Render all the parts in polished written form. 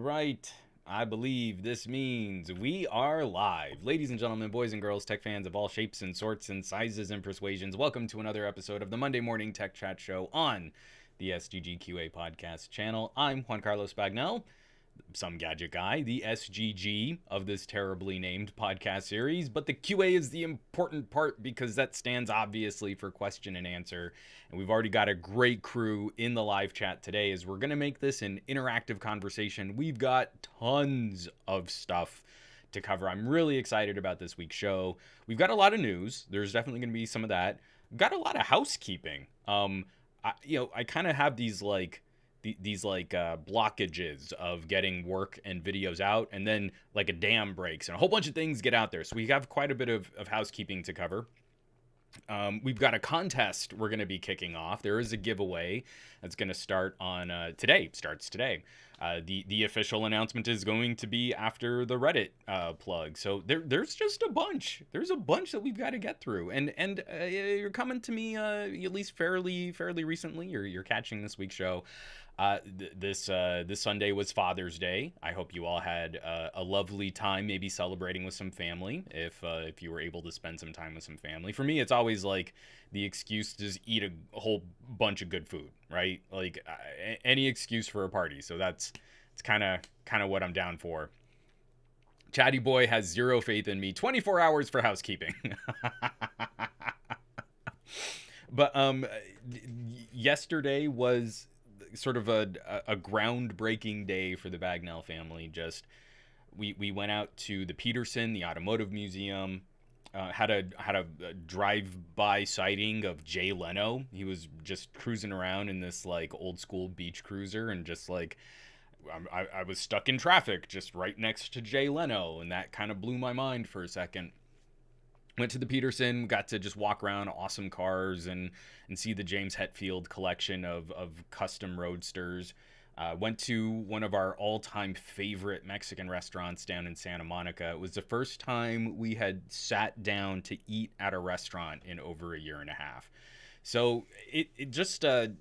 right. I believe this means we are live. Ladies and gentlemen, boys and girls, tech fans of all shapes and sorts and sizes and persuasions, welcome to another episode of the Monday Morning Tech Chat Show on the SGGQA podcast channel. I'm Juan Carlos Bagnell, some gadget guy, the SGG of this terribly named podcast series, but the QA is the important part because that stands obviously for question and answer. And we've already got a great crew in the live chat today as we're going to make this an interactive conversation. We've got tons of stuff to cover. I'm really excited about this week's show. We've got a lot of news. There's definitely going to be some of that. We've got a lot of housekeeping. I kind of have these blockages of getting work and videos out, and then like a dam breaks and a whole bunch of things get out there. So we have quite a bit of housekeeping to cover. We've got a contest we're going to be kicking off. There is a giveaway that's going to start on today. Starts today. The official announcement is going to be after the Reddit plug. So there's just a bunch. There's a bunch that we've got to get through. And you're coming to me at least fairly recently. You're catching this week's show. This Sunday was Father's Day. I hope you all had a lovely time, maybe celebrating with some family, if you were able to spend some time with some family. For me, it's always like the excuse to just eat a whole bunch of good food, right? Like any excuse for a party. So it's kind of what I'm down for. Chatty Boy has zero faith in me. 24 hours for housekeeping. But yesterday was sort of a groundbreaking day for the Bagnell family. Just we went out to the Peterson, the automotive museum, had a drive-by sighting of Jay Leno. He was just cruising around in this like old school beach cruiser, and just like I was stuck in traffic just right next to Jay Leno, and that kind of blew my mind for a second. Went to the Peterson, got to just walk around awesome cars and see the James Hetfield collection of custom roadsters. Went to one of our all-time favorite Mexican restaurants down in Santa Monica. It was the first time we had sat down to eat at a restaurant in over a year and a half. So it just an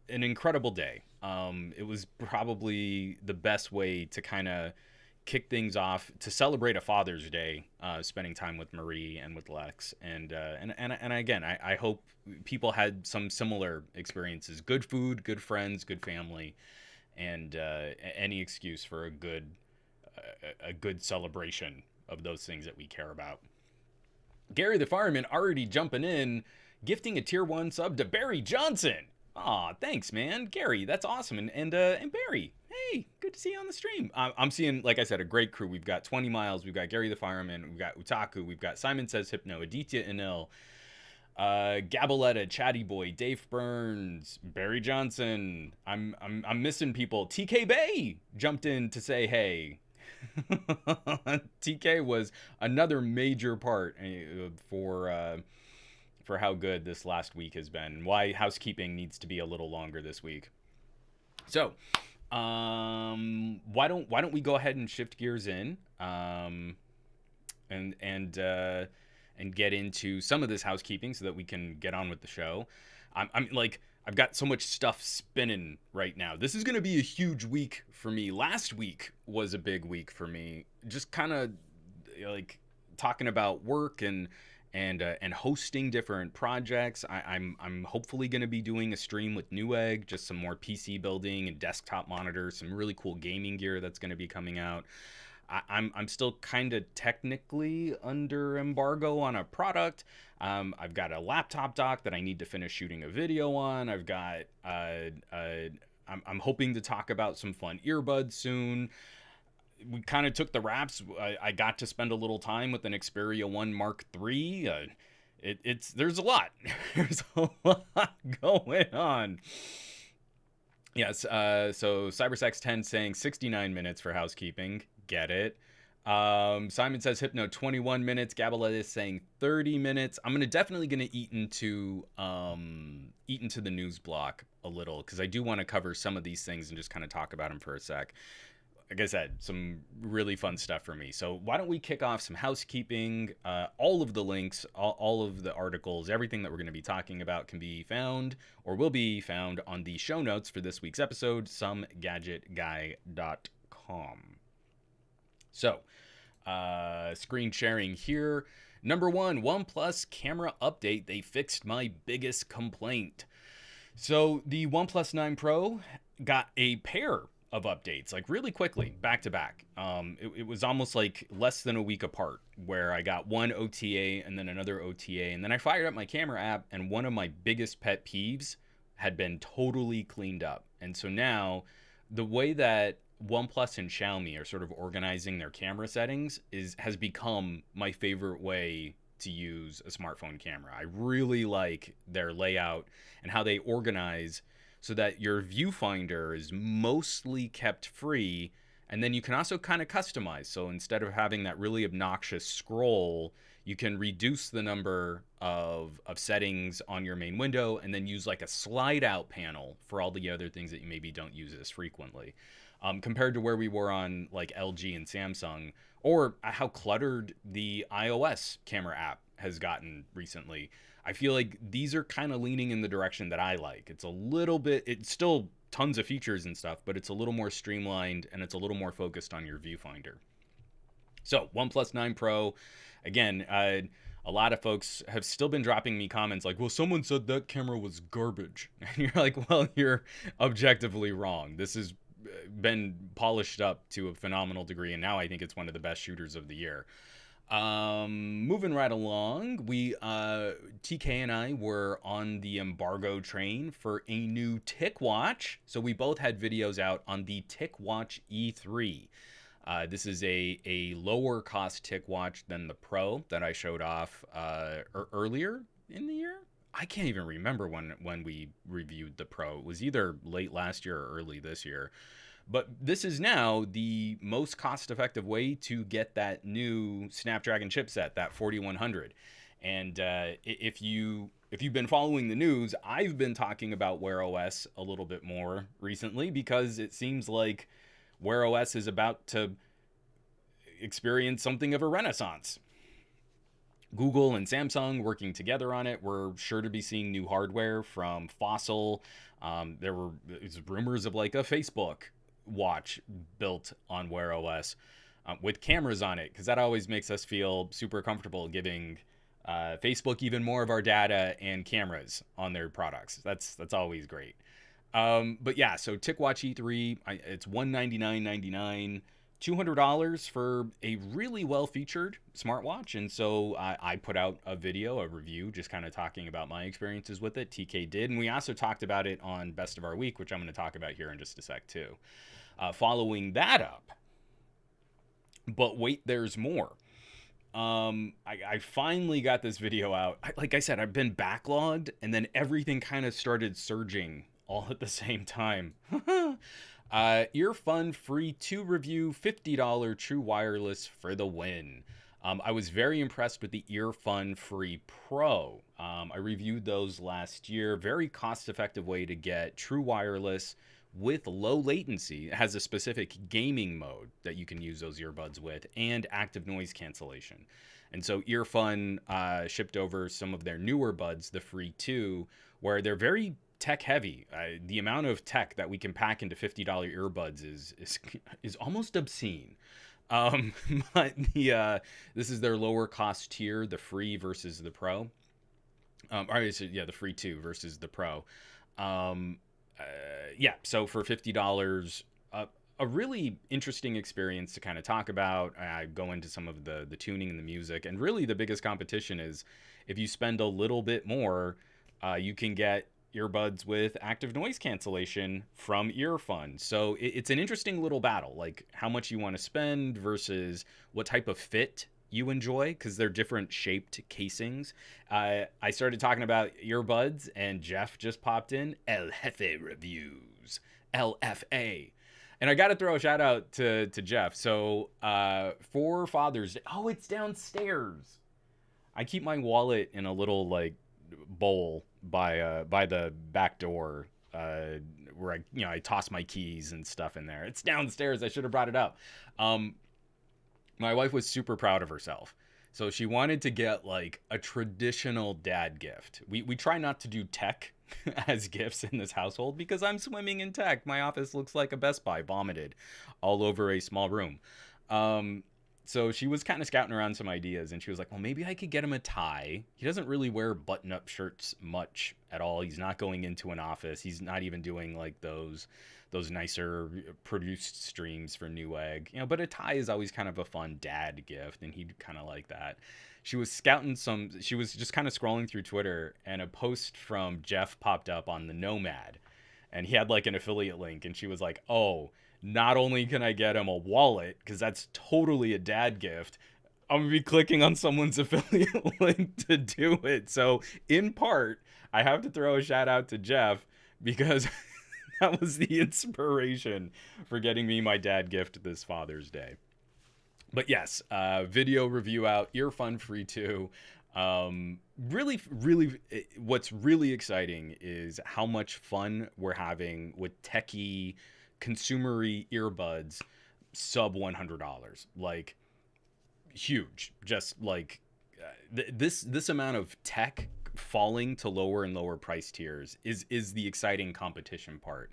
incredible day. It was probably the best way to kind of kick things off to celebrate a Father's Day, spending time with Marie and with Lex, and again, I hope people had some similar experiences: good food, good friends, good family, and any excuse for a good celebration of those things that we care about. Gary the Fireman already jumping in, gifting a tier 1 sub to Barry Johnson. Aw, thanks, man. Gary, that's awesome. And Barry, hey, good to see you on the stream. I'm seeing, like I said, a great crew. We've got 20 Miles, we've got Gary the Fireman, we've got Utaku, we've got Simon Says Hypno, Aditya Anil, Gabaletta, Chatty Boy, Dave Burns, Barry Johnson. I'm missing people. TK Bay jumped in to say hey. TK was another major part for how good this last week has been, and why housekeeping needs to be a little longer this week. So, why don't we go ahead and shift gears in, and get into some of this housekeeping so that we can get on with the show. I'm like, I've got so much stuff spinning right now. This is going to be a huge week for me. Last week was a big week for me. Just kind of like talking about work and hosting different projects. I'm hopefully going to be doing a stream with Newegg, just some more PC building and desktop monitors, some really cool gaming gear that's going to be coming out. I'm still kind of technically under embargo on a product. I've got a laptop dock that I need to finish shooting a video on. I've got I'm hoping to talk about some fun earbuds soon. We kind of took the wraps. I got to spend a little time with an Xperia 1 Mark III. There's a lot. There's a lot going on. Yes. So CyberSex10 saying 69 minutes for housekeeping. Get it. Simon Says Hypno 21 minutes. Gabaletta is saying 30 minutes. I'm definitely gonna eat into the news block a little, because I do want to cover some of these things and just kind of talk about them for a sec. Like I said, some really fun stuff for me. So why don't we kick off some housekeeping? All of the links, all of the articles, everything that we're going to be talking about can be found or will be found on the show notes for this week's episode, SomeGadgetGuy.com. So, screen sharing here. Number one, OnePlus camera update. They fixed my biggest complaint. So the OnePlus 9 Pro got a pair of updates, like really quickly, back to back. It was almost like less than a week apart, where I got one OTA and then another OTA, and then I fired up my camera app, and one of my biggest pet peeves had been totally cleaned up. And so now, the way that OnePlus and Xiaomi are sort of organizing their camera settings has become my favorite way to use a smartphone camera. I really like their layout and how they organize so that your viewfinder is mostly kept free, and then you can also kind of customize. So instead of having that really obnoxious scroll, you can reduce the number of settings on your main window and then use like a slide out panel for all the other things that you maybe don't use as frequently. Compared to where we were on like LG and Samsung, or how cluttered the iOS camera app has gotten recently. I feel like these are kind of leaning in the direction that I like. It's a little bit, it's still tons of features and stuff, but it's a little more streamlined and it's a little more focused on your viewfinder. So OnePlus 9 Pro, again, a lot of folks have still been dropping me comments like, well, someone said that camera was garbage. And you're like, well, you're objectively wrong. This has been polished up to a phenomenal degree, and now I think it's one of the best shooters of the year. Moving right along, TK and I were on the embargo train for a new Ticwatch. So we both had videos out on the Ticwatch E3. This is a lower cost Ticwatch than the Pro that I showed off earlier in the year. I can't even remember when we reviewed the Pro. It was either late last year or early this year. But this is now the most cost-effective way to get that new Snapdragon chipset, that 4100. And if you've been following the news, I've been talking about Wear OS a little bit more recently because it seems like Wear OS is about to experience something of a renaissance. Google and Samsung working together on it. We're sure to be seeing new hardware from Fossil. There were rumors of like a Facebook watch built on Wear OS with cameras on it, because that always makes us feel super comfortable giving Facebook even more of our data and cameras on their products. That's always great. But yeah, so Ticwatch E3, it's $199.99. $200 for a really well-featured smartwatch. And so I put out a review, just kind of talking about my experiences with it. TK did. And we also talked about it on Best of Our Week, which I'm going to talk about here in just a sec too. Following that up, but wait, there's more. I finally got this video out. Like I said, I've been backlogged, and then everything kind of started surging all at the same time. Earfun Free 2 review, $50 true wireless for the win. I was very impressed with the Earfun Free Pro. I reviewed those last year. Very cost-effective way to get true wireless with low latency. It has a specific gaming mode that you can use those earbuds with, and active noise cancellation. And so Earfun shipped over some of their newer buds, the Free 2, where they're very tech heavy. The amount of tech that we can pack into $50 earbuds is almost obscene. But this is their lower cost tier, the Free versus the Pro. The Free 2 versus the Pro. So for $50, a really interesting experience to kind of talk about. I go into some of the tuning and the music, and really the biggest competition is if you spend a little bit more, you can get earbuds with active noise cancellation from Earfun. So it's an interesting little battle, like how much you want to spend versus what type of fit you enjoy, because they're different shaped casings. I started talking about earbuds, and Jeff just popped in. El Jefe Reviews, LFA. And I got to throw a shout out to Jeff. So for Father's Day, it's downstairs. I keep my wallet in a little like bowl by the back door where I toss my keys and stuff in there. It's downstairs. I should have brought it up. My wife was super proud of herself. So she wanted to get like a traditional dad gift. We try not to do tech as gifts in this household because I'm swimming in tech. My office looks like a Best Buy vomited all over a small room. Um, so she was kind of scouting around some ideas, and she was like, well, maybe I could get him a tie. He doesn't really wear button-up shirts much at all. He's not going into an office. He's not even doing like those nicer produced streams for Newegg. But a tie is always kind of a fun dad gift, and he'd kind of like that. She was just kind of scrolling through Twitter, and a post from Jeff popped up on the Nomad, and he had like an affiliate link, and she was like, oh, not only can I get him a wallet, because that's totally a dad gift, I'm going to be clicking on someone's affiliate link to do it. So, in part, I have to throw a shout out to Jeff because that was the inspiration for getting me my dad gift this Father's Day. But yes, video review out, earfun free too. Really, what's really exciting is how much fun we're having with techie, consumery earbuds sub $100. Like, huge. Just like this amount of tech falling to lower and lower price tiers is the exciting competition part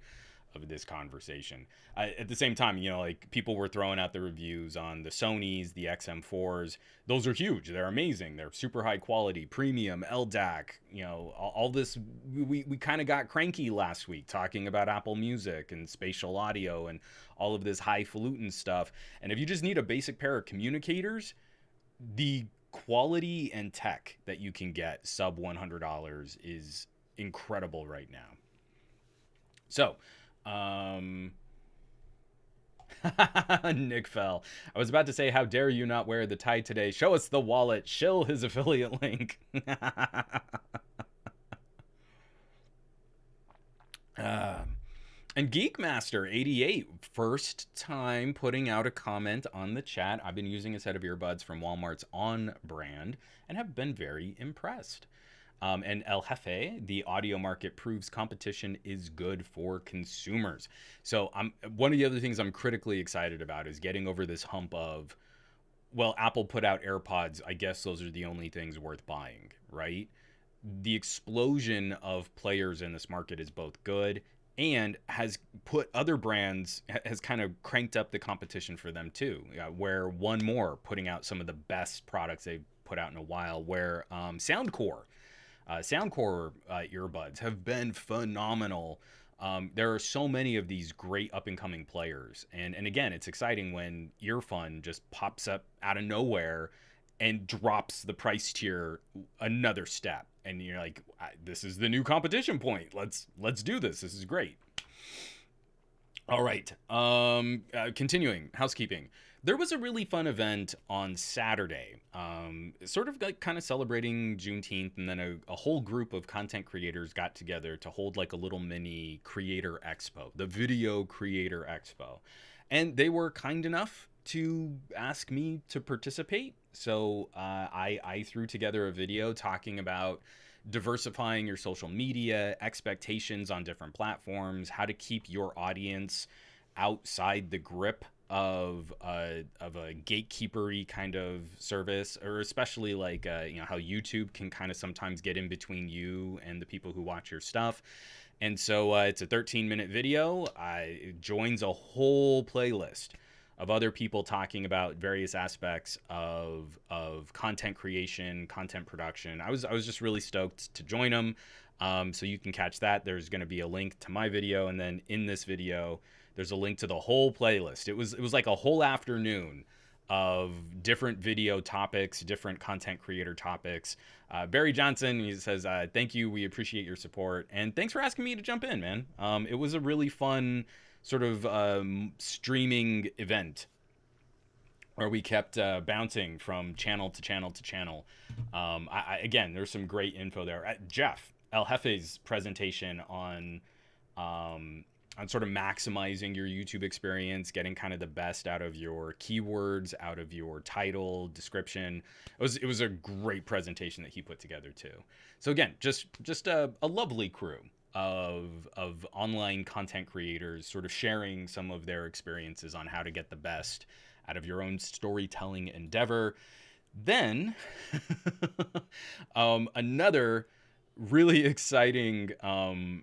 of this conversation. At the same time, like people were throwing out the reviews on the Sonys, the XM4s. Those are huge. They're amazing. They're super high quality, premium, LDAC. All this. We kind of got cranky last week talking about Apple Music and spatial audio and all of this highfalutin stuff. And if you just need a basic pair of communicators, the quality and tech that you can get sub $100 is incredible right now. So, Nick fell. I was about to say, how dare you not wear the tie today? Show us the wallet. Shill his affiliate link. And Geekmaster88, first time putting out a comment on the chat. I've been using a set of earbuds from Walmart's On Brand and have been very impressed. And El Jefe, the audio market proves competition is good for consumers. So one of the other things I'm critically excited about is getting over this hump of, well, Apple put out AirPods. I guess those are the only things worth buying, right? The explosion of players in this market is both good and has put other brands, has kind of cranked up the competition for them too, where one more putting out some of the best products they've put out in a while, where Soundcore earbuds have been phenomenal. There are so many of these great up-and-coming players. And again, it's exciting when Earfun just pops up out of nowhere and drops the price tier another step. And you're like, this is the new competition point. Let's do this. This is great. All right. Continuing. Housekeeping. There was a really fun event on Saturday, sort of like kind of celebrating Juneteenth, and then a whole group of content creators got together to hold like a little mini creator expo, the Video Creator Expo. And they were kind enough to ask me to participate. So I threw together a video talking about diversifying your social media, expectations on different platforms, how to keep your audience outside the grip of a gatekeepery kind of service, or especially like how YouTube can kind of sometimes get in between you and the people who watch your stuff. And so it's a 13-minute video. It joins a whole playlist of other people talking about various aspects of content creation, content production. I was just really stoked to join them. So you can catch that. There's going to be a link to my video, and then in this video, there's a link to the whole playlist. It was like a whole afternoon of different video topics, different content creator topics. Barry Johnson, he says, thank you. We appreciate your support. And thanks for asking me to jump in, man. It was a really fun sort of streaming event where we kept bouncing from channel to channel to channel. Again, there's some great info there. Jeff, El Jefe's presentation on sort of maximizing your YouTube experience, getting kind of the best out of your keywords, out of your title, description. It was a great presentation that he put together too. So again, just a lovely crew of online content creators sort of sharing some of their experiences on how to get the best out of your own storytelling endeavor. Then, another really exciting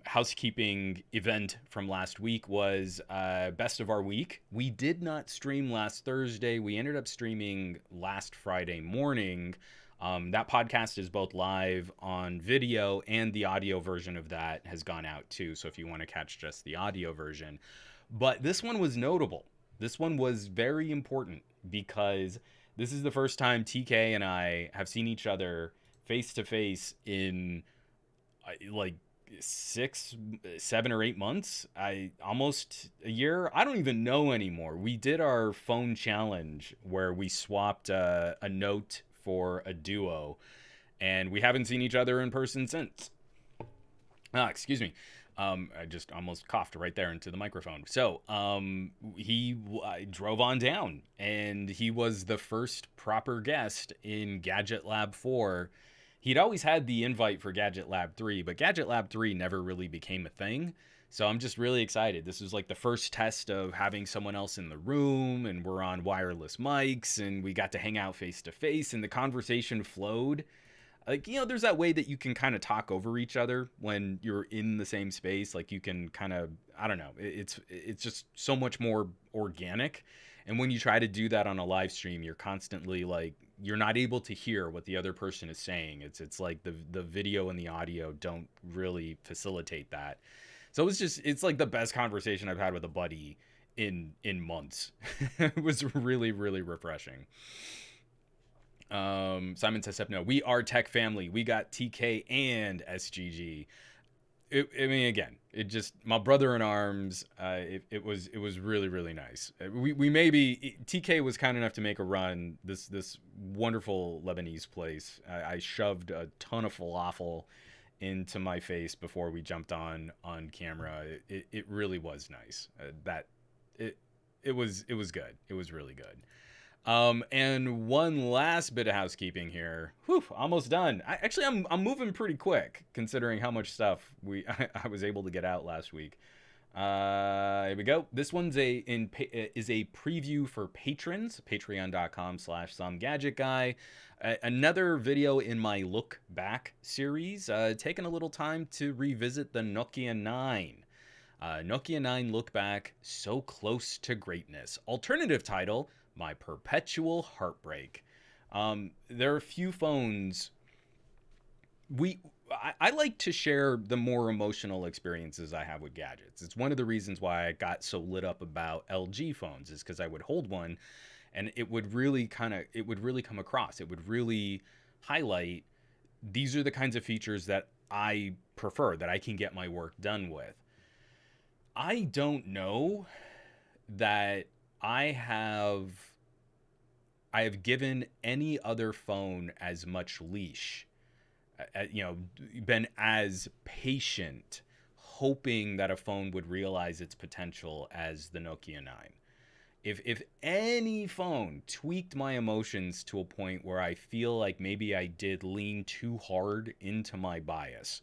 housekeeping event from last week was Best of Our Week. We did not stream last Thursday. We ended up streaming last Friday morning. That podcast is both live on video, and the audio version of that has gone out too. So if you want to catch just the audio version. But this one was notable. This one was very important because this is the first time TK and I have seen each other face to face in like 6, 7 or 8 months. I almost a year. I don't even know anymore. We did our phone challenge where we swapped a note for a duo, and we haven't seen each other in person since. Excuse me. I just almost coughed right there into the microphone. So he drove on down, and he was the first proper guest in Gadget Lab 4. He'd always had the invite for Gadget Lab 3, but Gadget Lab 3 never really became a thing. So I'm just really excited. This was like the first test of having someone else in the room, and we're on wireless mics, and we got to hang out face to face, and the conversation flowed. Like, there's that way that you can kind of talk over each other when you're in the same space. Like, you can kind of, I don't know, it's just so much more organic. And when you try to do that on a live stream, you're constantly like, you're not able to hear what the other person is saying. It's like the video and the audio don't really facilitate that. So it's like the best conversation I've had with a buddy in months. It was really, really refreshing. Simon says, no, we are tech family. We got TK and SGG. I mean, again, it just my brother in arms. It was really, really nice. We maybe TK was kind enough to make a run. This wonderful Lebanese place. I shoved a ton of falafel into my face before we jumped on camera. It really was nice. It was good. It was really good. And one last bit of housekeeping here. Whew, almost done. I'm moving pretty quick considering how much stuff I was able to get out last week. Here we go. This one's is a preview for patrons. Patreon.com/SomeGadgetGuy. Another video in my look back series. Taking a little time to revisit the Nokia 9. Nokia 9 look back, so close to greatness. Alternative title: My Perpetual Heartbreak. There are a few phones. I like to share the more emotional experiences I have with gadgets. It's one of the reasons why I got so lit up about LG phones, is because I would hold one and it would really come across. It would really highlight, these are the kinds of features that I prefer, that I can get my work done with. I don't know that I have given any other phone as much leash, been as patient, hoping that a phone would realize its potential as the Nokia 9. If any phone tweaked my emotions to a point where I feel like maybe I did lean too hard into my bias,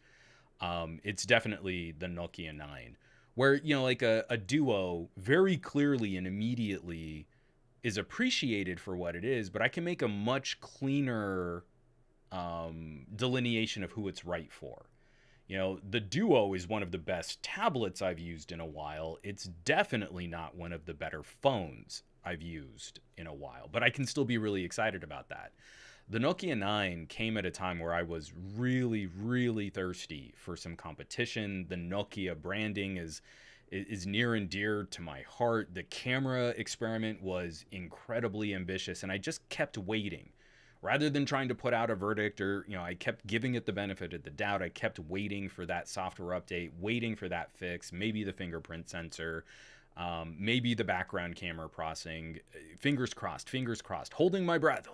it's definitely the Nokia 9. Where, like a Duo very clearly and immediately is appreciated for what it is, but I can make a much cleaner delineation of who it's right for. The Duo is one of the best tablets I've used in a while. It's definitely not one of the better phones I've used in a while, but I can still be really excited about that. The Nokia 9 came at a time where I was really, really thirsty for some competition. The Nokia branding is near and dear to my heart. The camera experiment was incredibly ambitious, and I just kept waiting. Rather than trying to put out a verdict, or I kept giving it the benefit of the doubt. I kept waiting for that software update, waiting for that fix, maybe the fingerprint sensor, maybe the background camera processing. Fingers crossed, holding my breath.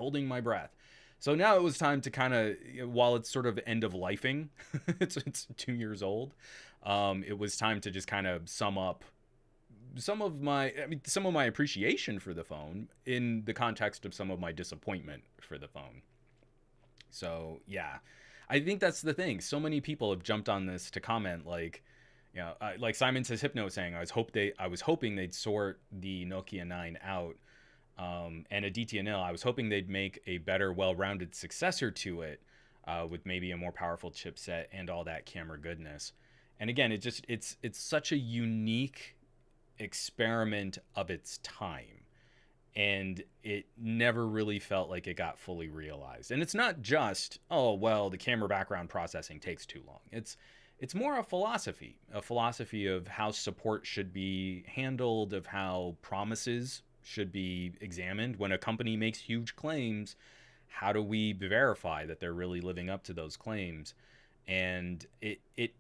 So now it was time to kind of, while it's sort of end of lifing, it's 2 years old. It was time to just kind of sum up some of my appreciation for the phone in the context of some of my disappointment for the phone. So yeah, I think that's the thing. So many people have jumped on this to comment, like, like Simon says, Hypno saying, I was hoping they'd sort the Nokia 9 out. and a DTNL. I was hoping they'd make a better, well-rounded successor to it, with maybe a more powerful chipset and all that camera goodness. And again, it's such a unique experiment of its time, and it never really felt like it got fully realized. And it's not just, oh well, the camera background processing takes too long. It's more a philosophy of how support should be handled, of how promises should be examined. When a company makes huge claims, how do we verify that they're really living up to those claims? And it's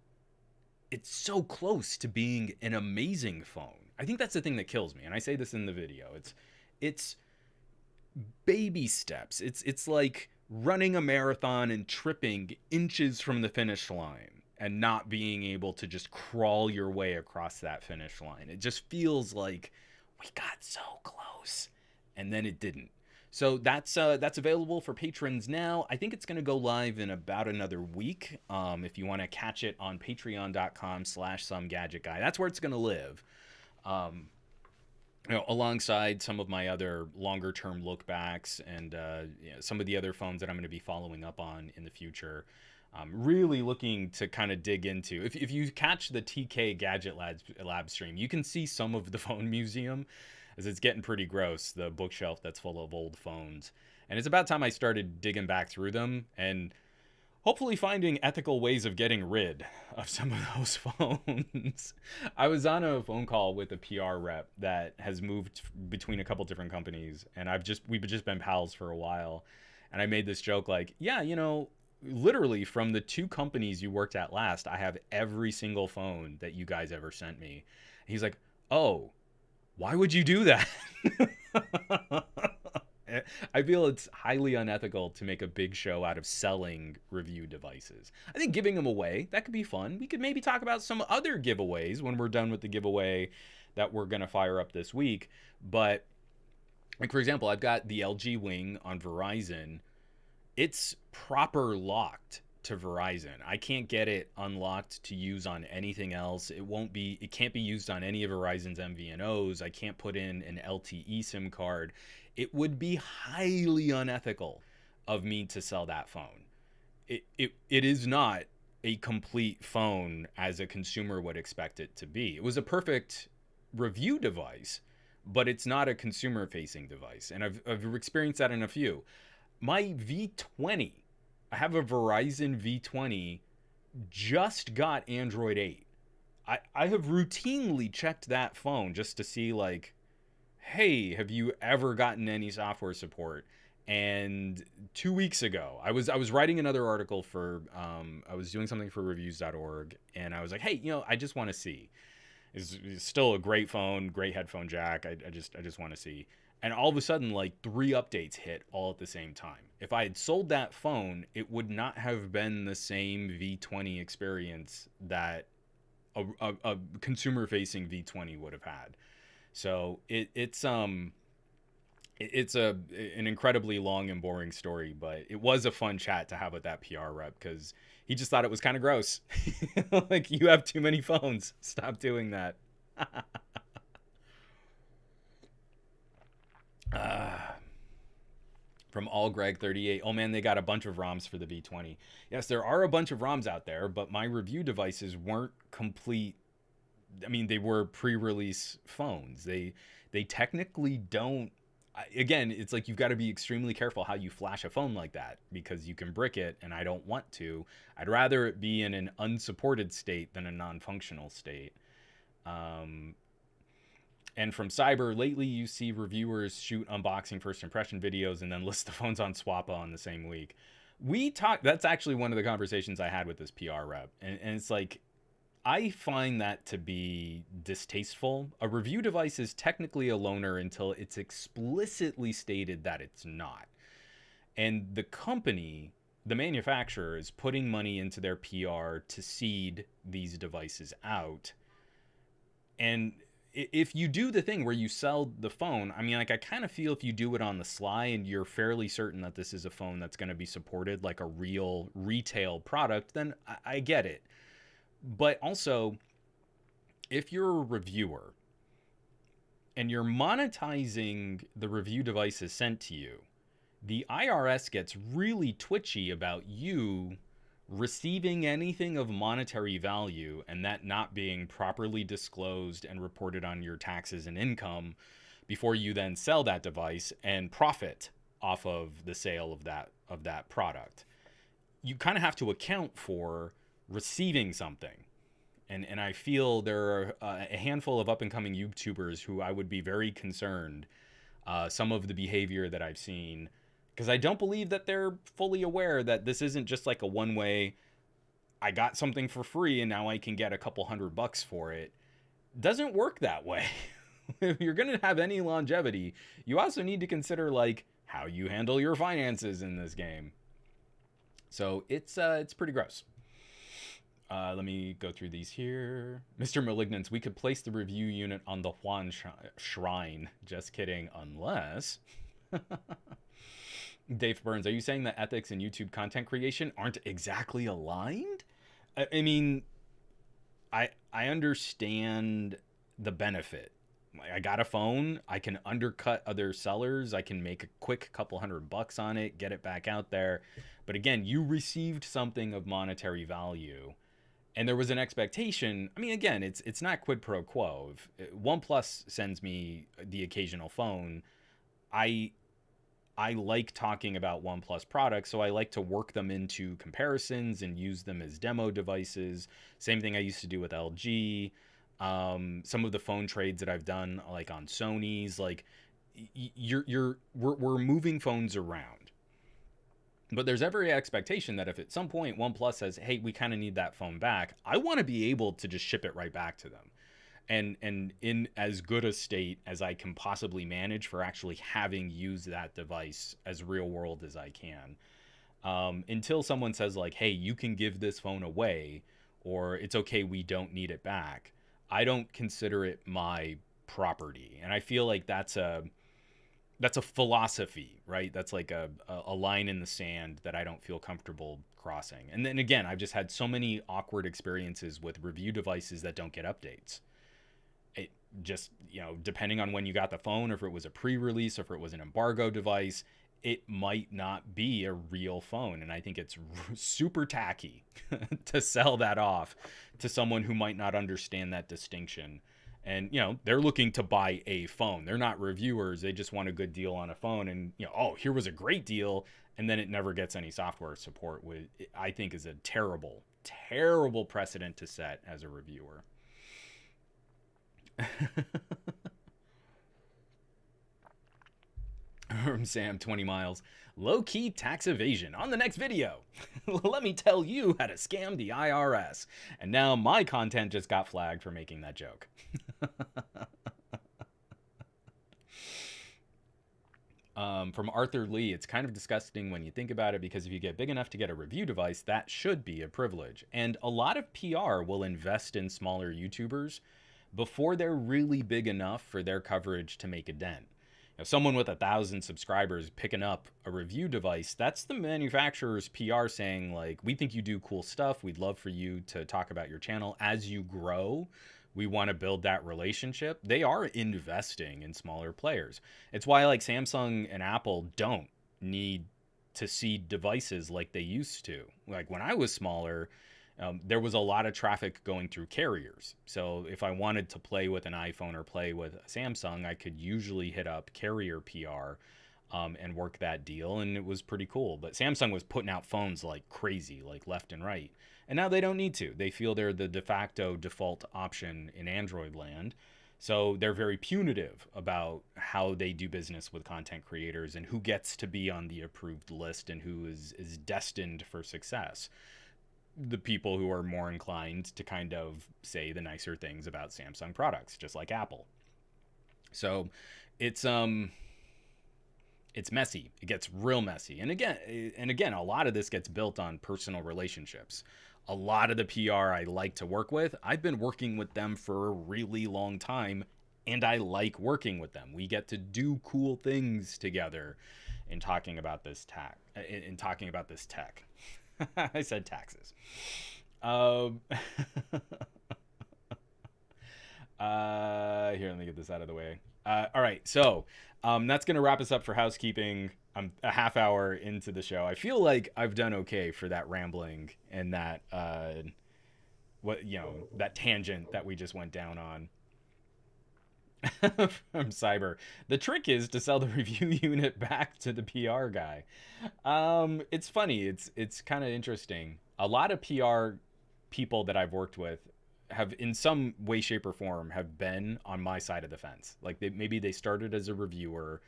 so close to being an amazing phone. I think that's the thing that kills me, and I say this in the video. It's baby steps. It's like running a marathon and tripping inches from the finish line and not being able to just crawl your way across that finish line. It just feels like we got so close and then it didn't. So that's available for patrons now. I think it's going to go live in about another week. If you want to catch it on patreon.com/SomeGadgetGuy, that's where it's going to live. Alongside some of my other longer term look backs and some of the other phones that I'm going to be following up on in the future. I'm really looking to kind of dig into. If you catch the TK Gadget Lab stream, you can see some of the phone museum, as it's getting pretty gross, the bookshelf that's full of old phones. And it's about time I started digging back through them and hopefully finding ethical ways of getting rid of some of those phones. I was on a phone call with a PR rep that has moved between a couple different companies, and we've just been pals for a while. And I made this joke like, yeah, literally from the 2 companies you worked at last, I have every single phone that you guys ever sent me. And he's like, oh, why would you do that? I feel it's highly unethical to make a big show out of selling review devices. I think giving them away, that could be fun. We could maybe talk about some other giveaways when we're done with the giveaway that we're going to fire up this week. But, like, for example, I've got the LG Wing on Verizon. It's proper locked to Verizon. I can't get it unlocked to use on anything else. It can't be used on any of Verizon's MVNOs. I can't put in an LTE SIM card. It would be highly unethical of me to sell that phone. It is not a complete phone as a consumer would expect it to be. It was a perfect review device, but it's not a consumer facing device. And I've experienced that in a few. My V20, I have a Verizon V20, just got Android 8. I have routinely checked that phone just to see, like, hey, have you ever gotten any software support? And 2 weeks ago, I was writing another article for, I was doing something for reviews.org, and I was like, hey, I just want to see. It's still a great phone, great headphone jack. I just want to see. And all of a sudden, like 3 updates hit all at the same time. If I had sold that phone, it would not have been the same V20 experience that a consumer-facing V20 would have had. So it's an incredibly long and boring story, but it was a fun chat to have with that PR rep because he just thought it was kind of gross. Like, you have too many phones. Stop doing that. From AllGreg38. Oh man, they got a bunch of ROMs for the V20. Yes, there are a bunch of ROMs out there, but my review devices weren't complete. I mean, they were pre-release phones. They technically don't. Again, it's like you've got to be extremely careful how you flash a phone like that because you can brick it, and I don't want to. I'd rather it be in an unsupported state than a non-functional state. And from Cyber, lately you see reviewers shoot unboxing first impression videos and then list the phones on Swappa on the same week. That's actually one of the conversations I had with this PR rep. And it's like, I find that to be distasteful. A review device is technically a loaner until it's explicitly stated that it's not. And the company, the manufacturer, is putting money into their PR to seed these devices out. And if you do the thing where you sell the phone, I mean, like, I kind of feel if you do it on the sly and you're fairly certain that this is a phone that's going to be supported like a real retail product, then I get it. But also, if you're a reviewer and you're monetizing the review devices sent to you, the IRS gets really twitchy about you receiving anything of monetary value and that not being properly disclosed and reported on your taxes and income before you then sell that device and profit off of the sale of that product. You kind of have to account for receiving something. And I feel there are a handful of up and coming YouTubers who I would be very concerned some of the behavior that I've seen, because I don't believe that they're fully aware that this isn't just like a one way, I got something for free and now I can get a couple $100 for it. Doesn't work that way. If you're going to have any longevity, you also need to consider like how you handle your finances in this game. So it's pretty gross. Let me go through these here. Mr. Malignance, we could place the review unit on the Huan Shrine. Just kidding, unless... Dave Burns, are you saying that ethics and YouTube content creation aren't exactly aligned? I mean, I understand the benefit. I got a phone. I can undercut other sellers. I can make a quick couple $100 on it, get it back out there. But again, you received something of monetary value, and there was an expectation. I mean, again, it's not quid pro quo. If OnePlus sends me the occasional phone, I like talking about OnePlus products, so I like to work them into comparisons and use them as demo devices. Same thing I used to do with LG. Some of the phone trades that I've done, like on Sony's, like we're moving phones around. But there's every expectation that if at some point OnePlus says, "Hey, we kind of need that phone back," I want to be able to just ship it right back to them. And in as good a state as I can possibly manage for actually having used that device as real world as I can. Until someone says like, hey, you can give this phone away, or it's okay, we don't need it back, I don't consider it my property. And I feel like that's a philosophy, right? That's like a line in the sand that I don't feel comfortable crossing. And then again, I've just had so many awkward experiences with review devices that don't get updates. It just, depending on when you got the phone, or if it was a pre-release, or if it was an embargo device, it might not be a real phone. And I think it's super tacky to sell that off to someone who might not understand that distinction. And, they're looking to buy a phone. They're not reviewers. They just want a good deal on a phone. And, oh, here was a great deal. And then it never gets any software support, which I think is a terrible, terrible precedent to set as a reviewer. From Sam, 20 miles. Low-key tax evasion on the next video. Let me tell you how to scam the IRS. And now my content just got flagged for making that joke. From Arthur Lee, it's kind of disgusting when you think about it, because if you get big enough to get a review device, that should be a privilege. And a lot of PR will invest in smaller YouTubers before they're really big enough for their coverage to make a dent. Someone with 1,000 subscribers picking up a review device, that's the manufacturer's PR saying, like, we think you do cool stuff. We'd love for you to talk about your channel as you grow. We want to build that relationship. They are investing in smaller players. It's why like Samsung and Apple don't need to seed devices like they used to. Like when I was smaller, there was a lot of traffic going through carriers. So if I wanted to play with an iPhone or play with a Samsung, I could usually hit up carrier PR and work that deal. And it was pretty cool. But Samsung was putting out phones like crazy, like left and right. And now they don't need to. They feel they're the de facto default option in Android land. So they're very punitive about how they do business with content creators and who gets to be on the approved list and who is destined for success. The people who are more inclined to kind of say the nicer things about Samsung products, just like Apple. So it's messy. It gets real messy. And again, a lot of this gets built on personal relationships. A lot of the PR I like to work with, I've been working with them for a really long time, and I like working with them. We get to do cool things together in talking about this tech. I said taxes. Here, let me get this out of the way. All right, so that's gonna wrap us up for housekeeping. I'm a half hour into the show. I feel like I've done okay for that rambling and that that tangent that we just went down on. From Cyber. The trick is to sell the review unit back to the PR guy. It's funny. It's kind of interesting. A lot of PR people that I've worked with have, in some way, shape, or form, have been on my side of the fence. Like maybe they started as a reviewer,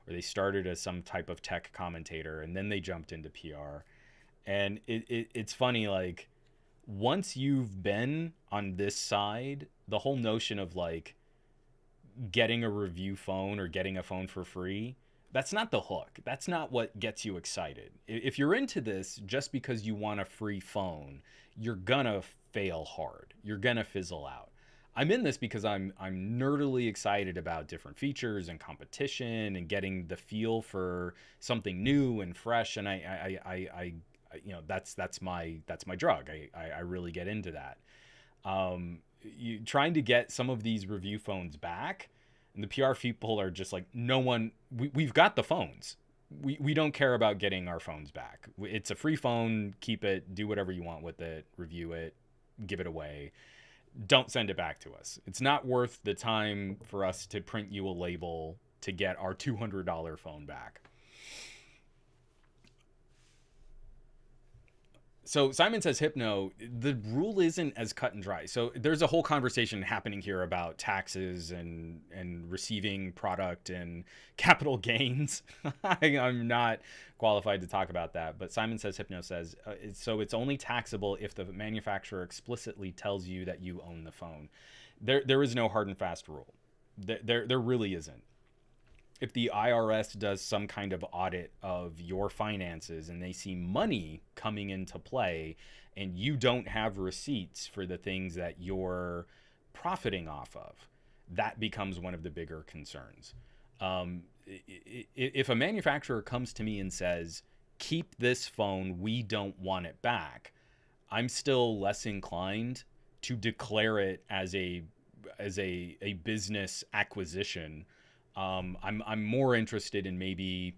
or they started as some type of tech commentator, and then they jumped into PR. And it's funny, like once you've been on this side, the whole notion of like getting a review phone or getting a phone for free, that's not the hook. That's not what gets you excited. If you're into this just because you want a free phone, you're gonna fail hard. You're gonna fizzle out. I'm in this because I'm nerdily excited about different features and competition and getting the feel for something new and fresh. And that's my drug. I really get into that. Trying to get some of these review phones back, and the PR people are just like, no one, we've got the phones. We don't care about getting our phones back. It's a free phone. Keep it. Do whatever you want with it. Review it. Give it away. Don't send it back to us. It's not worth the time for us to print you a label to get our $200 phone back. So Simon says Hypno, the rule isn't as cut and dry. So there's a whole conversation happening here about taxes and receiving product and capital gains. I'm not qualified to talk about that, but Simon says Hypno says so it's only taxable if the manufacturer explicitly tells you that you own the phone. There is no hard and fast rule. There really isn't. If the IRS does some kind of audit of your finances and they see money coming into play and you don't have receipts for the things that you're profiting off of, that becomes one of the bigger concerns. If a manufacturer comes to me and says, keep this phone, we don't want it back, I'm still less inclined to declare it as a business acquisition. I'm more interested in maybe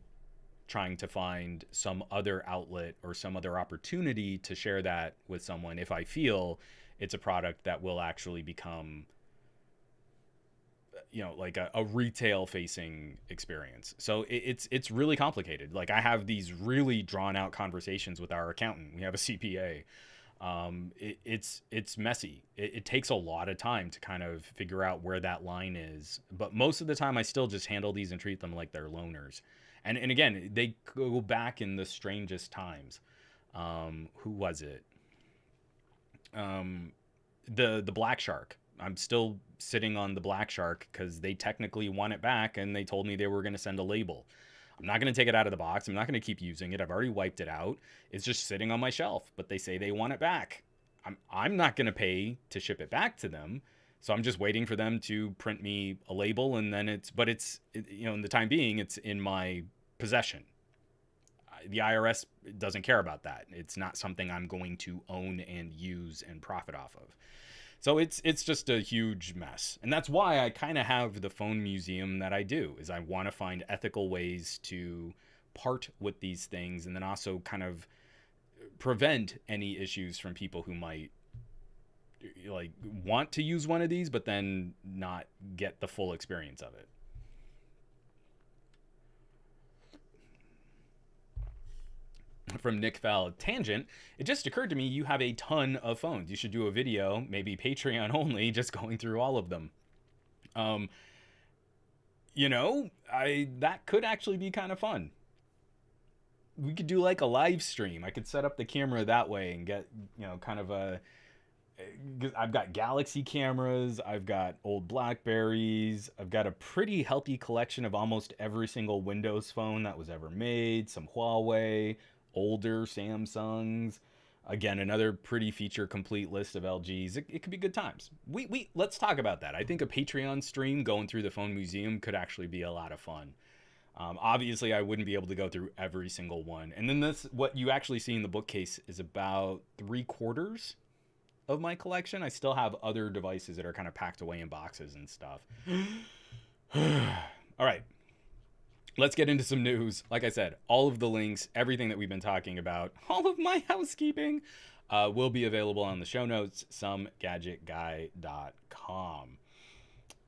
trying to find some other outlet or some other opportunity to share that with someone if I feel it's a product that will actually become, like a retail facing experience. So it's really complicated. Like I have these really drawn out conversations with our accountant. We have a CPA. It's messy. It takes a lot of time to kind of figure out where that line is. But most of the time, I still just handle these and treat them like they're loaners. And again, they go back in the strangest times. Who was it? The Black Shark. I'm still sitting on the Black Shark because they technically want it back, and they told me they were going to send a label. I'm not going to take it out of the box. I'm not going to keep using it. I've already wiped it out. It's just sitting on my shelf, but they say they want it back. I'm not going to pay to ship it back to them. So I'm just waiting for them to print me a label, and then in the time being, it's in my possession. The IRS doesn't care about that. It's not something I'm going to own and use and profit off of. So it's just a huge mess. And that's why I kind of have the phone museum that I do, is I want to find ethical ways to part with these things and then also kind of prevent any issues from people who might like want to use one of these but then not get the full experience of it. From Nick Fell, tangent, it just occurred to me you have a ton of phones. You should do a video, maybe Patreon only, just going through all of them. Um, that could actually be kind of fun. We could do like a live stream. I could set up the camera that way and get, kind of a. I've got Galaxy cameras. I've got old Blackberries. I've got a pretty healthy collection of almost every single Windows phone that was ever made. Some Huawei, older Samsungs. Again, another pretty feature complete list of LGs. It could be good times. We let's talk about that. I think a Patreon stream going through the phone museum could actually be a lot of fun. Obviously, I wouldn't be able to go through every single one. And then what you actually see in the bookcase is about 3/4 of my collection. I still have other devices that are kind of packed away in boxes and stuff. All right. Let's get into some news. Like I said, all of the links, everything that we've been talking about, all of my housekeeping will be available on the show notes, SomeGadgetGuy.com.